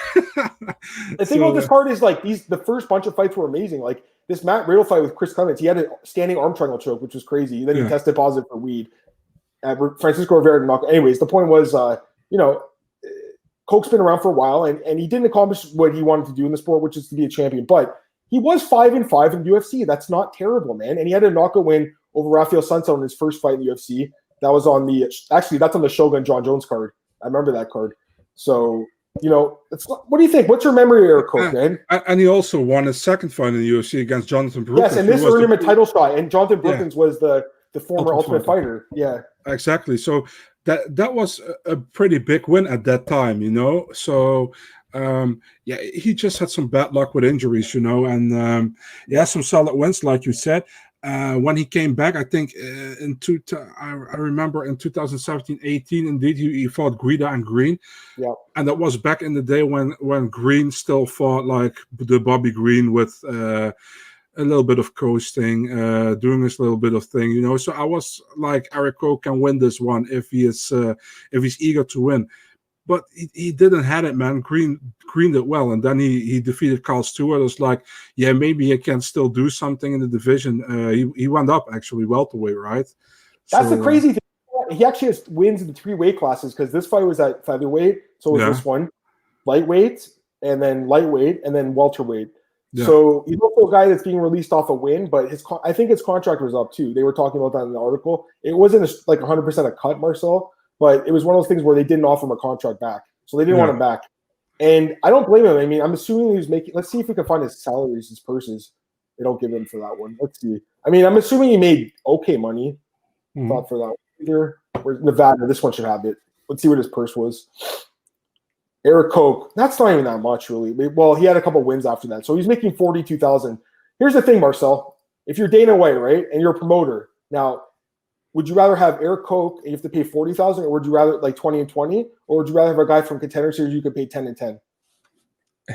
The thing about this card is like the first bunch of fights were amazing. Like this Matt Riddle fight with Chris Clements, he had a standing arm triangle choke, which was crazy. Then he tested positive for weed. Francisco Rivera did not. Anyways, the point was, you know, Koch's been around for a while, and he didn't accomplish what he wanted to do in the sport, which is to be a champion. But he was 5-5 in UFC. That's not terrible, man. And he had a knockout win over Rafael Santos in his first fight in the UFC. That was on that's on the Shogun John Jones card. I remember that card. So, you know, what do you think? What's your memory of Erik Koch, man? And he also won his second fight in the UFC against Jonathan Brookins. Yes, and this earned him a title shot. And Jonathan Brookins was the former Ultimate Fighter. Yeah. Exactly. So that was a pretty big win at that time, you know. So he just had some bad luck with injuries, you know, and he had some solid wins, like you said. When he came back, I think I remember in 2017-18, indeed, he fought Guida and Green. Yeah. And that was back in the day when Green still fought like the Bobby Green with a little bit of coasting, doing this little bit of thing, you know. So I was like, Erik Koch can win this one if he's eager to win. But he didn't have it, man. Green did well, and then he defeated Carl Stewart. It was like, yeah, maybe he can still do something in the division. He went up actually welterweight, right? That's the crazy thing. He actually has wins in 3 weight classes because this fight was at featherweight, so it was this one, lightweight, and then lightweight, and then welterweight. Yeah. So he's also a guy that's being released off a win, but I think his contract was up too. They were talking about that in the article. It wasn't like 100% a cut, Marcel. But it was one of those things where they didn't offer him a contract back. So they didn't want him back. And I don't blame him. I mean, I'm assuming he was making – let's see if we can find his salaries, his purses. They don't give him for that one. Let's see. I mean, I'm assuming he made okay money. Not for that one either. Where's Nevada? This one should have it. Let's see what his purse was. Erik Koch. That's not even that much, really. Well, he had a couple wins after that. So he's making $42,000. Here's the thing, Marcel. If you're Dana White, right, and you're a promoter, now – would you rather have Erik Koch and you have to pay $40,000, or would you rather like 20 and 20, or would you rather have a guy from Contender Series you could pay 10 and 10?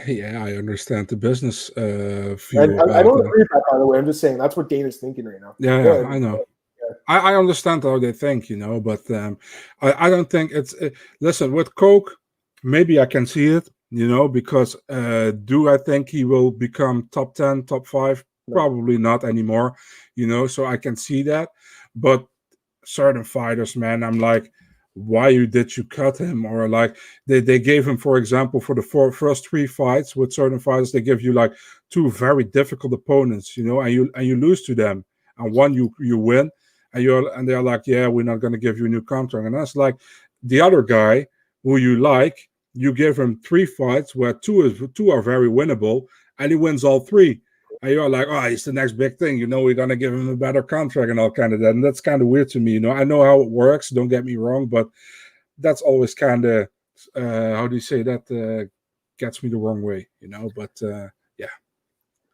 Yeah, I understand the business view. I don't agree with that, by the way. I'm just saying that's what Dana's thinking right now. Yeah, I know. Yeah. I understand how they think, you know, but I don't think it's. Listen, with Koch, maybe I can see it, you know, because do I think he will become top 10, top 5? No. Probably not anymore, you know. So I can see that, but certain fighters, man, I'm like, why did you cut him? Or like they gave him, for example, for the first 3 fights with certain fighters, they give you like 2 very difficult opponents, you know, and you lose to them, and one you win. and they're like, yeah, we're not going to give you a new contract. And that's like the other guy who you like, you give him 3 fights where two are very winnable, and he wins all 3. And you're like, oh, he's the next big thing. We're going to give him a better contract and all kind of that. And that's kind of weird to me. I know how it works. Don't get me wrong, but that's always kind of, how do you say that? Gets me the wrong way, but yeah.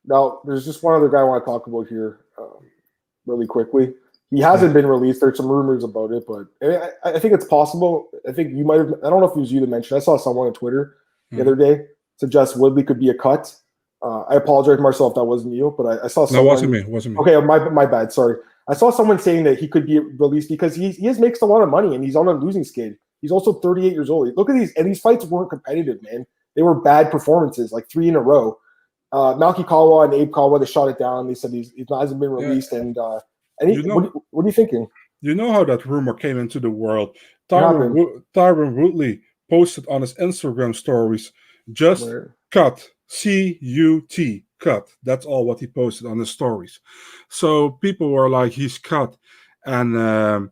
Now, there's just one other guy I want to talk about here really quickly. He hasn't been released. There's some rumors about it, but I think it's possible. I think you might have, I don't know if it was you that mentioned, I saw someone on Twitter the other day suggest Woodley could be a cut. I apologize, Marcel, if that wasn't you, but I saw someone. No, it wasn't me. Okay, my bad, sorry. I saw someone saying that he could be released because he makes a lot of money and he's on a losing skid. He's also 38 years old. Look at these, and these fights weren't competitive, man. They were bad performances, like 3 in a row. Malky Kawa and Abe Kawa, they shot it down. They said he hasn't been released. Yeah. What are you thinking? You know how that rumor came into the world? Tyron Woodley posted on his Instagram stories, just cut, C-U-T, cut. That's all what he posted on his stories. So people were like, he's cut. And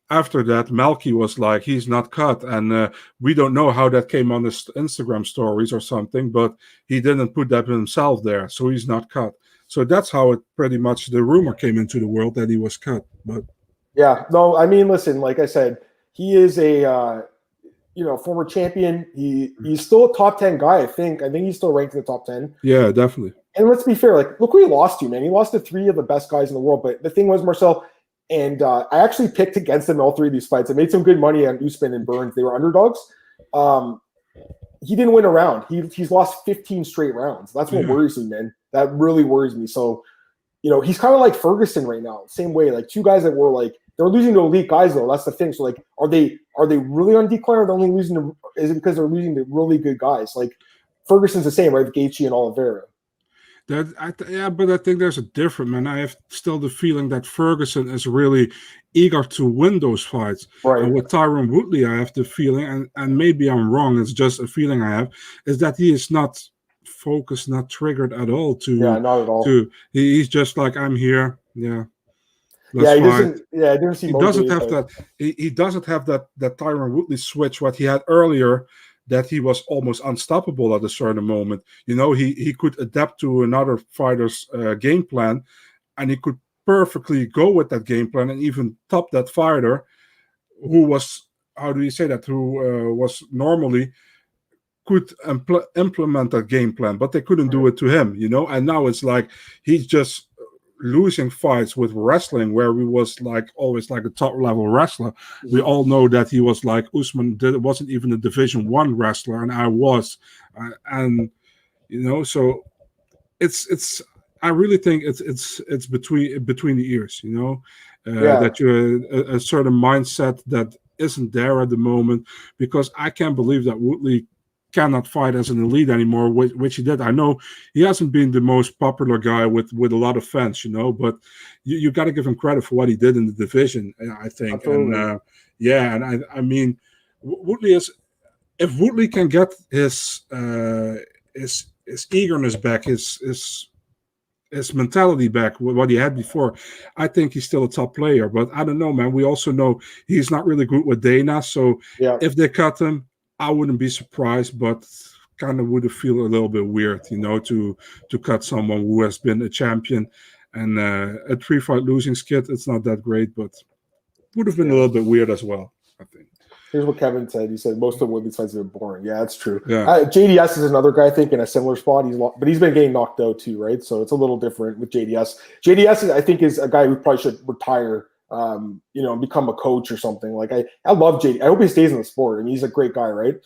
after that, Malky was like, he's not cut. And we don't know how that came on his Instagram stories or something, but he didn't put that himself there. So he's not cut. So that's how it pretty much, the rumor came into the world that he was cut. But yeah, no, I mean, listen, like I said, he is a former champion. He's still a top 10 guy, I think. I think he's still ranked in the top 10. Yeah, definitely. And let's be fair, like, look who he lost to, man. He lost to 3 of the best guys in the world. But the thing was, Marcel, and I actually picked against him in all 3 of these fights. I made some good money on Usman and Burns. They were underdogs. He didn't win a round. He's lost 15 straight rounds. That's what worries me, man. That really worries me. So, he's kind of like Ferguson right now. Same way, like 2 guys that were like, they're losing to elite guys though. That's the thing. So like, are they really on decline, or are they only losing to? Is it because they're losing to really good guys? Like Ferguson's the same, right? Gaethje and Oliveira. But I think there's a difference, man. I have still the feeling that Ferguson is really eager to win those fights. Right. And with Tyron Woodley, I have the feeling, and maybe I'm wrong, it's just a feeling I have, is that he is not focused, not triggered at all. Not at all. He's just like, I'm here. Yeah. He doesn't. Yeah, I didn't see. He doesn't have that. He doesn't have that Tyron Woodley switch what he had earlier. That he was almost unstoppable at a certain moment. He could adapt to another fighter's game plan, and he could perfectly go with that game plan and even top that fighter, who was, how do you say that? Who was normally could implement that game plan, but they couldn't do it to him. And now it's like he's just losing fights with wrestling, where he was like always like a top level wrestler. We all know that he was like Usman wasn't even a Division 1 wrestler, and I was, so it's I really think it's between the ears, that you're a certain mindset that isn't there at the moment, because I can't believe that Woodley cannot fight as an elite anymore, which he did. I know he hasn't been the most popular guy with a lot of fans, but you got to give him credit for what he did in the division, I think. Absolutely. And I mean, Woodley is, if Woodley can get his eagerness back, his mentality back, what he had before, I think he's still a top player. But I don't know, man. We also know he's not really good with Dana, so if they cut him, I wouldn't be surprised, but kind of would feel a little bit weird, to cut someone who has been a champion. And a 3-fight losing skid, it's not that great, but would have been a little bit weird as well, I think. Here's what Kevin said. He said most of Woodley's fights are boring. Yeah, that's true. Yeah. JDS is another guy, I think, in a similar spot. But he's been getting knocked out too, right? So it's a little different with JDS. JDS, I think, is a guy who probably should retire, and become a coach or something. Like I love JD. I hope he stays in the sport. I mean, he's a great guy, right?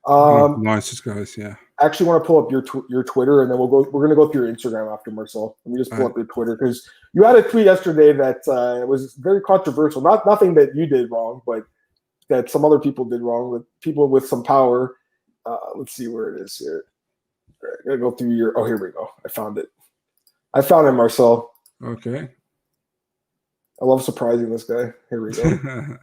Nicest guys, yeah. I actually want to pull up your Twitter, and then we're gonna go through your Instagram after, Marcel. Let me just pull up your Twitter, because you had a tweet yesterday that was very controversial. Nothing that you did wrong, but that some other people did wrong, with people with some power. Let's see where it is here. All right, I'm gonna go through your. Oh, here we go. I found it, Marcel. Okay. I love surprising this guy. Here we go.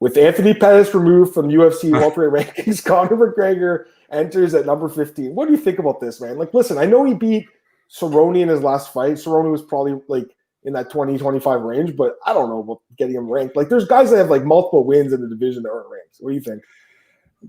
With Anthony Pettis removed from UFC welterweight rankings, Conor McGregor enters at number 15. What do you think about this, man? Like, listen, I know he beat Cerrone in his last fight. Cerrone was probably like in that 20-25 range, but I don't know about getting him ranked. Like, there's guys that have like multiple wins in the division that aren't ranked. What do you think?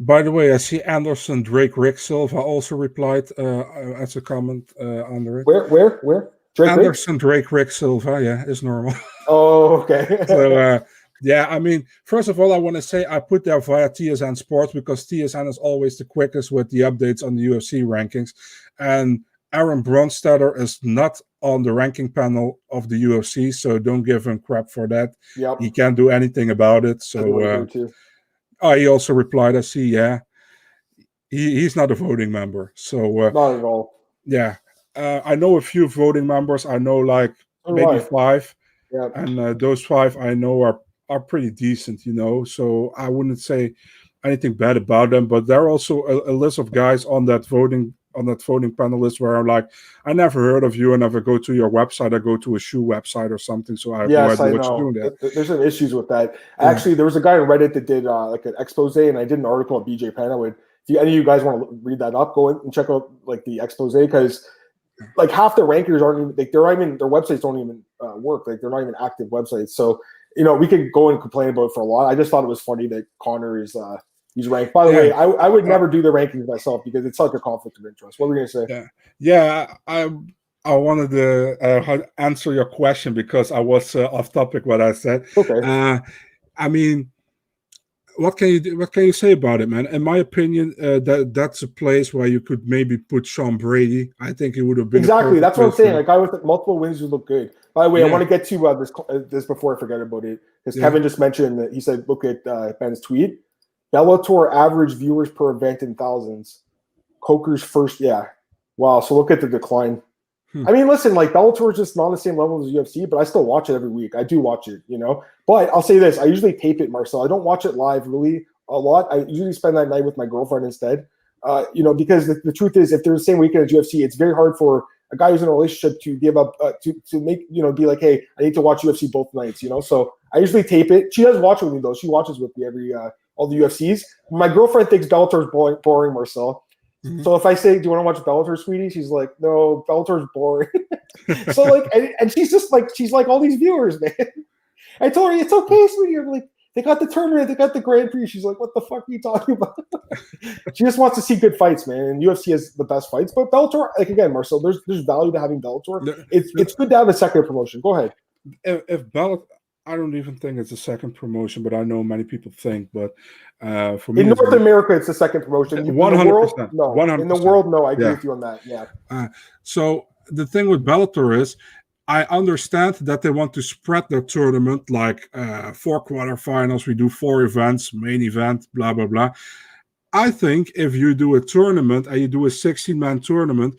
By the way, I see Anderson Drake Rick Silva also replied as a comment under it. Where? Drake Anderson Drake Rick Silva, yeah, is normal. Oh, okay. So, yeah, I mean, first of all, I want to say I put there via TSN Sports because TSN is always the quickest with the updates on the UFC rankings. And Aaron Bronstetter is not on the ranking panel of the UFC, so don't give him crap for that. Yep. He can't do anything about it. So he also replied, I see, yeah, he's not a voting member. So not at all. Yeah. I know a few voting members. I know like maybe 5. Yep. And those 5 I know are pretty decent, you know. So I wouldn't say anything bad about them. But there are also a list of guys on that voting panel list where I'm like, I never heard of you. I never go to your website. I go to a shoe website or something. So I have no idea what you're doing there. There's some issues with that. Actually, there was a guy on Reddit that did like an expose, and I did an article at BJ Penn. If any of you guys want to read that up, go in and check out like the expose, because like half the rankers aren't even like their websites don't even work. Like they're not even active websites. So we could go and complain about it for a lot. I just thought it was funny that Conor is he's ranked. By the way, I would never do the rankings myself because it's such a conflict of interest. What were you gonna say? Yeah. I wanted to answer your question because I was off topic what I said. Okay. I mean, what can you say about it, man? In my opinion, that's a place where you could maybe put Sean Brady. I think it would have been exactly. That's what I'm saying. A guy with multiple wins would look good. By the way, I want to get to this before I forget about it, because Kevin just mentioned that he said, look at Ben's tweet. Bellator average viewers per event in thousands. Coker's first, wow. So look at the decline. I mean, listen, like Bellator is just not on the same level as UFC, but I still watch it every week. I do watch it, But I'll say this: I usually tape it, Marcel. I don't watch it live really a lot. I usually spend that night with my girlfriend instead. Because the truth is, if they're the same weekend as UFC, it's very hard for a guy who's in a relationship to give up to make be like, hey, I need to watch UFC both nights. So I usually tape it. She does watch with me though. She watches with me every all the UFCs. My girlfriend thinks Bellator's boring, Marcel. Mm-hmm. So if I say, do you want to watch Bellator, sweetie? She's like, no, Bellator's boring. So like, and she's just like, she's like, all these viewers, man. I told her, it's okay, sweetie. I'm like, they got the tournament, they got the Grand Prix. She's like, what the fuck are you talking about? She just wants to see good fights, man. And UFC has the best fights. But Bellator, like again, Marcel, there's value to having Bellator. It's good to have a second promotion. Go ahead. If Bellator, I don't even think it's a second promotion, but I know many people think. But for me, in North America, it's the second promotion. 100%. No, 100%. In the world, no. I agree with you on that. Yeah. So the thing with Bellator is, I understand that they want to spread their tournament, like 4 quarterfinals. We do 4 events, main event, blah blah blah. I think if you do a tournament and you do a 16-man tournament,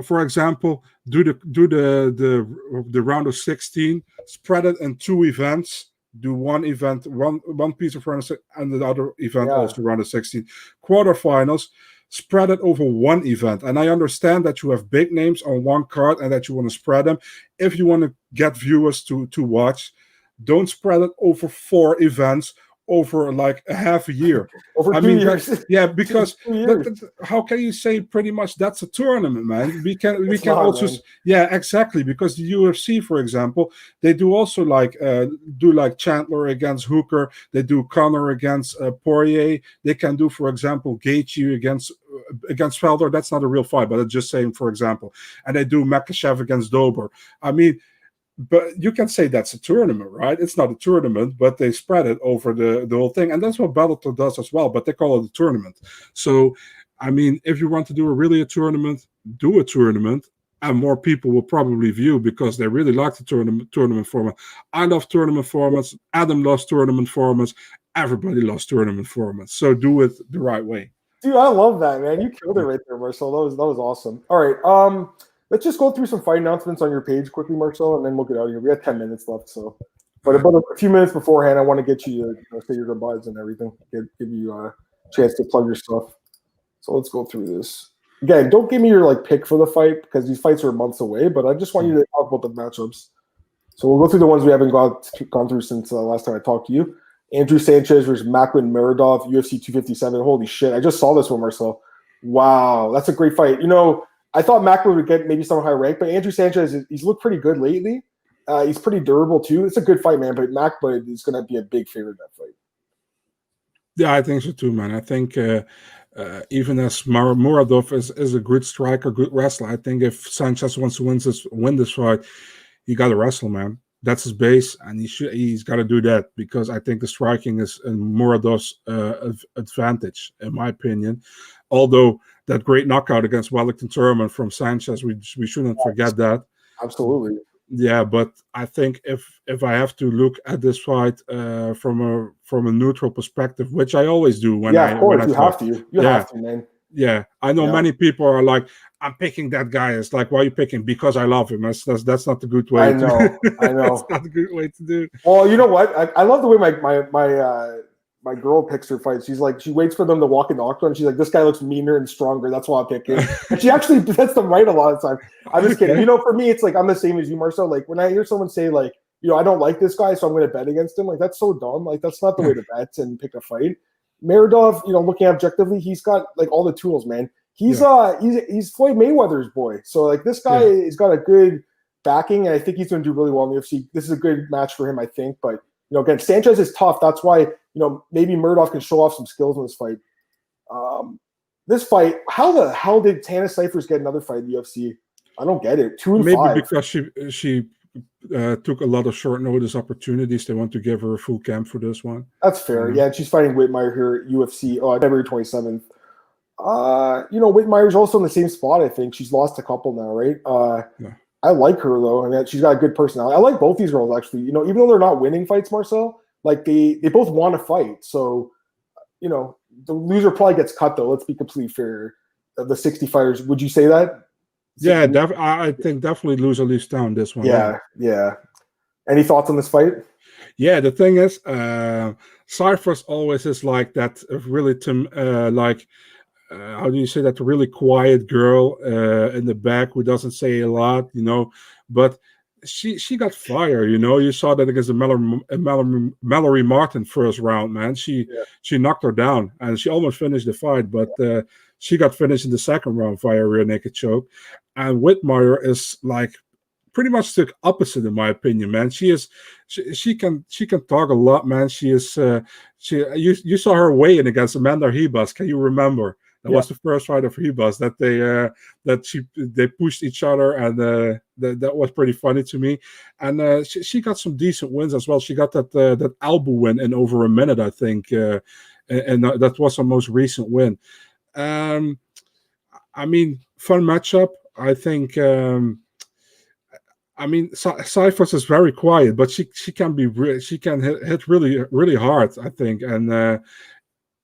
for example, do the round of 16, spread it in 2 events. Do one event, one piece of round of 16, and the other event also round of 16. Quarterfinals, spread it over one event. And I understand that you have big names on one card and that you want to spread them. If you want to get viewers to watch, don't spread it over 4 events over like a half a year. Over 2 years. Yeah, because how can you say pretty much that's a tournament, man? We can also, man. Yeah, exactly. Because the UFC, for example, they do also like Chandler against Hooker. They do Conor against Poirier. They can do, for example, Gaethje against Felder. That's not a real fight, but I'm just saying, for example. And they do Makhachev against Dober. I mean, but you can say that's a tournament, right? It's not a tournament, but they spread it over the whole thing. And that's what Bellator does as well, but they call it a tournament. So, I mean, if you want to do a tournament, do a tournament, and more people will probably view because they really like the tournament format. I love tournament formats. Adam loves tournament formats. Everybody loves tournament formats. So do it the right way. Dude, I love that, man. You killed it right there, Marcel. That was awesome. All right. Let's just go through some fight announcements on your page quickly, Marcel, and then we'll get out of here. We have 10 minutes left, but about a few minutes beforehand, I want to get you to say your goodbyes and everything. Give you a chance to plug your stuff. So let's go through this. Again, don't give me your pick for the fight because these fights are months away, but I just want you to talk about the matchups. So we'll go through the ones we haven't gone through since last time I talked to you. Andrew Sanchez versus Makhmud Muradov, UFC 257. Holy shit, I just saw this one, Marcel. Wow, that's a great fight. I thought Macmillan would get maybe some high rank, but Andrew Sanchez, he's looked pretty good lately. He's pretty durable too. It's a good fight, man. But Makhmud is going to be a big favorite in that fight. Yeah, I think so too, man. I think even as Muradov is a good striker, good wrestler, I think if Sanchez wants to win this fight, he got to wrestle, man. That's his base, and he's got to do that, because I think the striking is in Muradov's advantage, in my opinion. Although that great knockout against Wellington Turman from Sanchez, we shouldn't forget that. Absolutely. Yeah, but I think if I have to look at this fight from a neutral perspective, which I always do when of course you have to. You have to, man. Yeah, I know many people are like, I'm picking that guy. It's like, why are you picking? Because I love him. That's not the good way. I know. That's not the good way to do it. Well, you know what? I love the way my girl picks her fights. She's like, she waits for them to walk in the octagon. She's like, this guy looks meaner and stronger. That's why I'm picking. And she actually gets them right a lot of the time. I'm just kidding. You know, for me, it's like I'm the same as you, Marcel. Like when I hear someone say like, you know, I don't like this guy, so I'm going to bet against him. Like that's so dumb. Like that's not the way to bet and pick a fight. Muradov, you know, looking objectively, he's got like all the tools, man. He's Floyd Mayweather's boy. So like this guy has got a good backing, and I think he's going to do really well in the UFC. This is a good match for him, I think. But you know, again, Sanchez is tough. That's why, you know, maybe Muradov can show off some skills in this fight. This fight, how the hell did Hannah Cifers get another fight in the UFC? I don't get it. 2-5. Maybe because she took a lot of short notice opportunities. They want to give her a full camp for this one. That's fair. Yeah, and she's fighting Whitmire here at UFC February 27th. You know, Whitmire's also in the same spot, I think. She's lost a couple now, right? I like her, though. I mean, she's got a good personality. I like both these girls, actually. You know, even though they're not winning fights, Marcel, like they both want to fight. So, you know, the loser probably gets cut, though. Let's be completely fair. Of the 60 fighters, would you say that? Yeah, I think definitely loser leaves down this one. Yeah. Any thoughts on this fight? Yeah, the thing is, Cifers always is like that really, how do you say that, really quiet girl in the back who doesn't say a lot, you know, but she got fire, you know. You saw that against the Mallory Martin first round, man. She knocked her down, and she almost finished the fight, but she got finished in the second round via rear naked choke. And Whitmire is like pretty much the opposite, in my opinion, man. She can talk a lot, man. You saw her weigh in against Amanda Ribas. Can you remember? That was the first fight of Ribas that they pushed each other, and that was pretty funny to me. And she got some decent wins as well. She got that elbow win in over a minute, I think, and that was her most recent win. I mean, fun matchup. I think. I mean, Cifers is very quiet, but she can hit really, really hard, I think, and.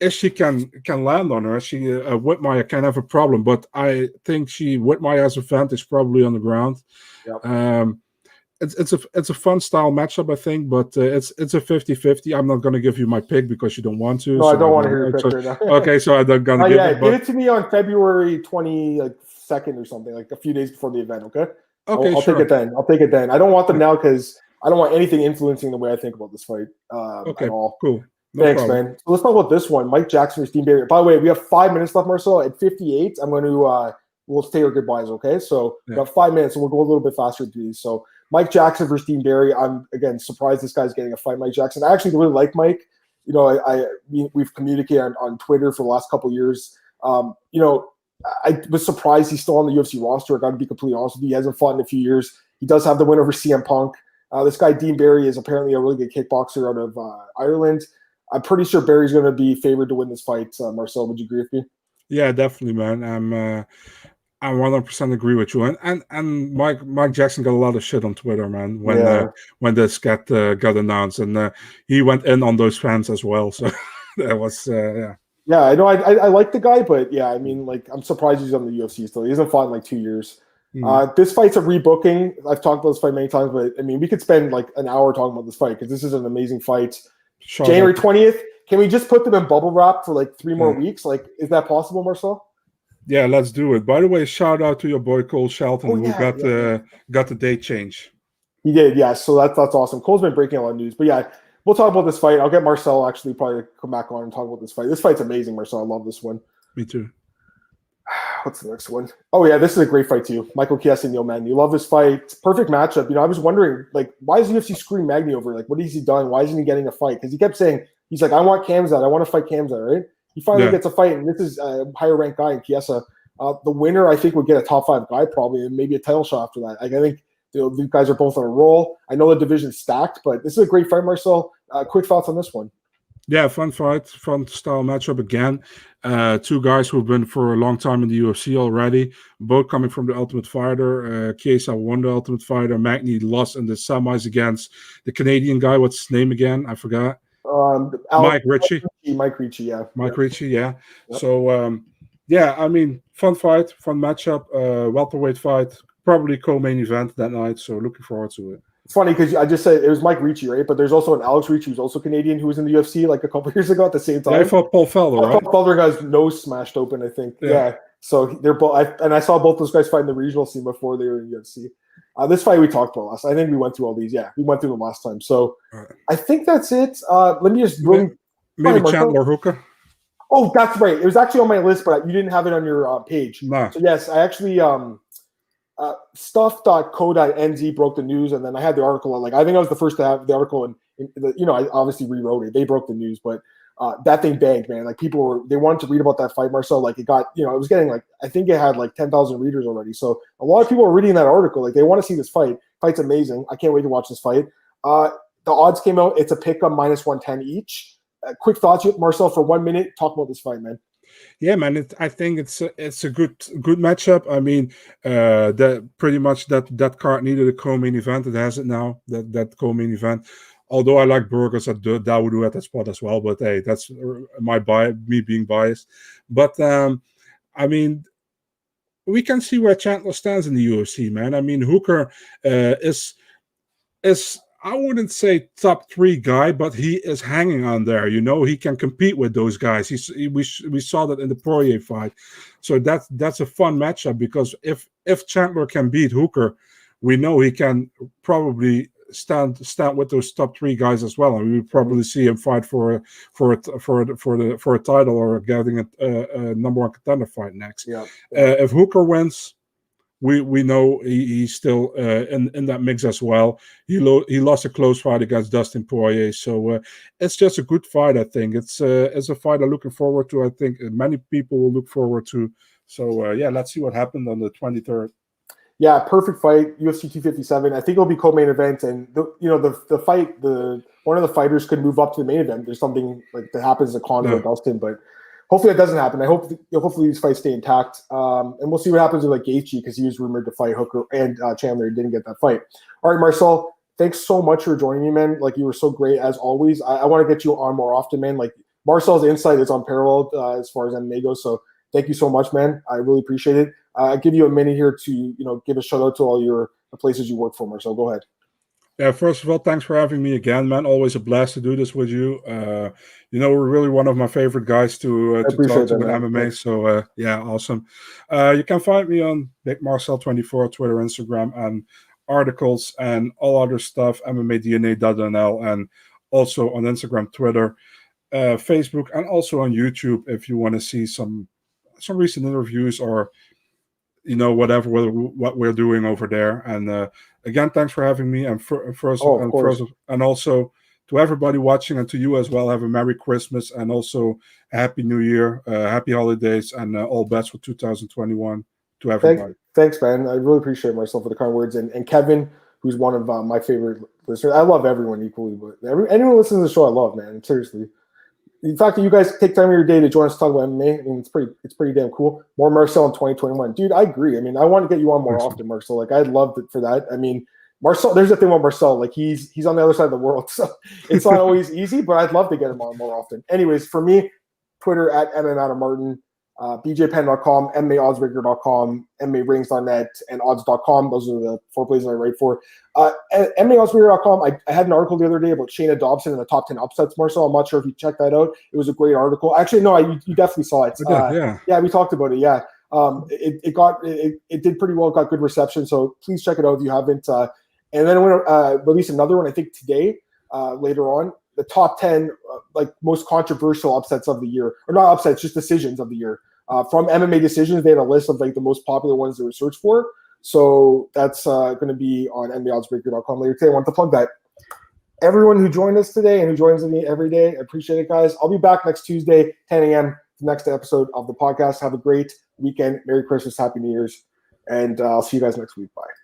If she can land on her, Whitmire can have a problem, but I think Whitmire has advantage probably on the ground. Yep. It's a fun style matchup, I think, but it's a 50-50. I'm not going to give you my pick because you don't want to. No, so I don't want to hear your pick right now. Okay, so I'm not going to give it. Give it to me on February 22nd or something, like a few days before the event. Okay. Okay, I'll take it then. I don't want them now because I don't want anything influencing the way I think about this fight. Okay. At all. Cool. No Thanks, problem. man. So let's talk about this one. Mike Jackson versus Dean Barry. By the way, we have 5 minutes left, Marcel. At 58, I'm going to we'll say our goodbyes, okay? So we have 5 minutes, and we'll go a little bit faster through these. So Mike Jackson versus Dean Barry. I'm, again, surprised this guy's getting a fight, Mike Jackson. I actually really like Mike. You know, we've communicated on Twitter for the last couple of years. You know, I was surprised he's still on the UFC roster. I got to be completely honest with you. He hasn't fought in a few years. He does have the win over CM Punk. This guy, Dean Barry, is apparently a really good kickboxer out of Ireland. I'm pretty sure Barry's going to be favored to win this fight. Marcel, would you agree with me? Yeah, definitely, man. I 100% agree with you. And Mike Jackson got a lot of shit on Twitter, man, when this got announced, and he went in on those fans as well. So that was Yeah, I know. I like the guy, but yeah, I mean, like, I'm surprised he's on the UFC still. He hasn't fought in like 2 years. This fight's a rebooking. I've talked about this fight many times, but I mean, we could spend like an hour talking about this fight because this is an amazing fight. Sure. January 20th. Can we just put them in bubble wrap for like 3 more weeks? Like, is that possible, Marcel? Yeah, let's do it. By the way, shout out to your boy Cole Shelton, who got the date change. He did, yeah. So that's awesome. Cole's been breaking a lot of news, but yeah, we'll talk about this fight. I'll get Marcel actually probably to come back on and talk about this fight. This fight's amazing, Marcel. I love this one. Me too. What's the next one? Oh yeah, this is a great fight too. Michael Chiesa and Magny. You love this fight. Perfect matchup. I was wondering, like, why is UFC screwing Magny over? Like, what has he done? Why isn't he getting a fight? Because he kept saying, he's like, I want Khamzat. I want to fight Khamzat, right? He finally gets a fight, and this is a higher ranked guy in Chiesa. The winner, I think, would get a top 5 guy probably, and maybe a title shot after that. I think these guys are both on a roll. I know the division's stacked, but this is a great fight, Marcel. Quick thoughts on this one? Yeah, fun fight, fun style matchup again. 2 guys who've been for a long time in the UFC already, both coming from the Ultimate Fighter. Chiesa won the Ultimate Fighter. Magny lost in the semis against the Canadian guy. What's his name again? I forgot. Mike Ritchie. Mike Ritchie, yeah. Mike Ritchie, yeah. Yep. So, fun fight, fun matchup, welterweight fight, probably co-main event that night. So looking forward to it. It's funny because I just said it was Mike Ricci, right? But there's also an Alex Ricci who's also Canadian who was in the UFC like a couple years ago at the same time. Yeah, I fought Paul Felder, right? Paul Felder got his nose smashed open, I think. Yeah. So they're both, and I saw both those guys fight in the regional scene before they were in UFC. This fight we talked about last. I think we went through all these. Yeah, we went through them last time. So I think that's it. Let me just bring maybe Chandler Hooker. Oh, that's right. It was actually on my list, but you didn't have it on your page. No. So yes, I actually stuff.co.nz broke the news, and then I had the article. Like, I think I was the first to have the article, and I obviously rewrote it. They broke the news, but that thing banged, man. Like, they wanted to read about that fight, Marcel. Like, it got, it was getting I think it had like 10,000 readers already. So a lot of people are reading that article. Like, they want to see this fight. Fight's amazing. I can't wait to watch this fight. The odds came out. It's a pick up -110 each. Quick thoughts, Marcel, for 1 minute. Talk about this fight, man. Yeah, man. I think it's a good matchup. I mean, that pretty much that card needed a co-main event. It has it now. That co-main event. Although I like burgers at Dawodu at that spot as well, but hey, that's me being biased. But I mean, we can see where Chandler stands in the UFC, man. I mean, Hooker is I wouldn't say top 3 guy, but he is hanging on there. He can compete with those guys. We saw that in the Poirier fight. So that's a fun matchup, because if Chandler can beat Hooker, we know he can probably stand with those top 3 guys as well, and we would probably see him fight for a title or getting a number 1 contender fight next. Yeah. If Hooker wins, we know he's still in that mix as well. He lost a close fight against Dustin Poirier, so it's just a good fight. I think it's a fight I'm looking forward to. I think many people will look forward to. So let's see what happened on the 23rd. Yeah, perfect fight. UFC 257. I think it'll be co-main event, and the fight, one of the fighters could move up to the main event. There's something like that happens to Conor or Dustin, but hopefully that doesn't happen. I hope hopefully these fights stay intact, and we'll see what happens with like Gaethje, because he was rumored to fight Hooker and Chandler. Didn't get that fight. All right, Marcel, thanks so much for joining me, man. Like, you were so great as always. I want to get you on more often, man. Like, Marcel's insight is unparalleled as far as MMA goes. So thank you so much, man. I really appreciate it. I'll give you a minute here to give a shout out to all the places you work for, Marcel. Go ahead. Yeah, first of all, thanks for having me again, man. Always a blast to do this with you. We're really one of my favorite guys to talk to with MMA. Thanks. So, awesome. You can find me on Big Marcel24, Twitter, Instagram, and articles and all other stuff, MMADNA.nl, and also on Instagram, Twitter, Facebook, and also on YouTube if you want to see some recent interviews or what we're doing over there. And again, thanks for having me. And and also to everybody watching, and to you as well, have a Merry Christmas and also a Happy New Year, Happy Holidays, and all best for 2021 to everybody. Thanks, man. I really appreciate myself for the kind words. And Kevin, who's one of my favorite listeners. I love everyone equally, but anyone who listens to the show, I love, man. Seriously. The fact that you guys take time of your day to join us to talk about MMA, I mean, it's pretty damn cool. More Marcel in 2021. Dude, I agree. I mean, I want to get you on more often, Marcel. Like, I'd love it for that. I mean, Marcel, there's the thing about Marcel. Like, he's on the other side of the world, so it's not always easy, but I'd love to get him on more often. Anyways, for me, Twitter at MMAdammartin, bjpenn.com, MMAoddsbreaker.com, MMArings.net, and odds.com. Those are the 4 places I write for. MMAoddsbreaker.com, I had an article the other day about Shayna Dobson in the top 10 upsets, Marcel. I'm not sure if you checked that out. It was a great article. Actually, no, you definitely saw it. Yeah, we talked about it, yeah. It did pretty well, got good reception, so please check it out if you haven't. And then I'm going to release another one, I think, today, later on. The top 10 most controversial upsets of the year, or not upsets, just decisions of the year. from MMA Decisions. They had a list of like the most popular ones they were searched for. So that's going to be on MMAOddsbreaker.com later today. I want to plug that. Everyone who joined us today and who joins me every day, I appreciate it, guys. I'll be back next Tuesday, 10 a.m., the next episode of the podcast. Have a great weekend. Merry Christmas, Happy New Year's, and I'll see you guys next week. Bye.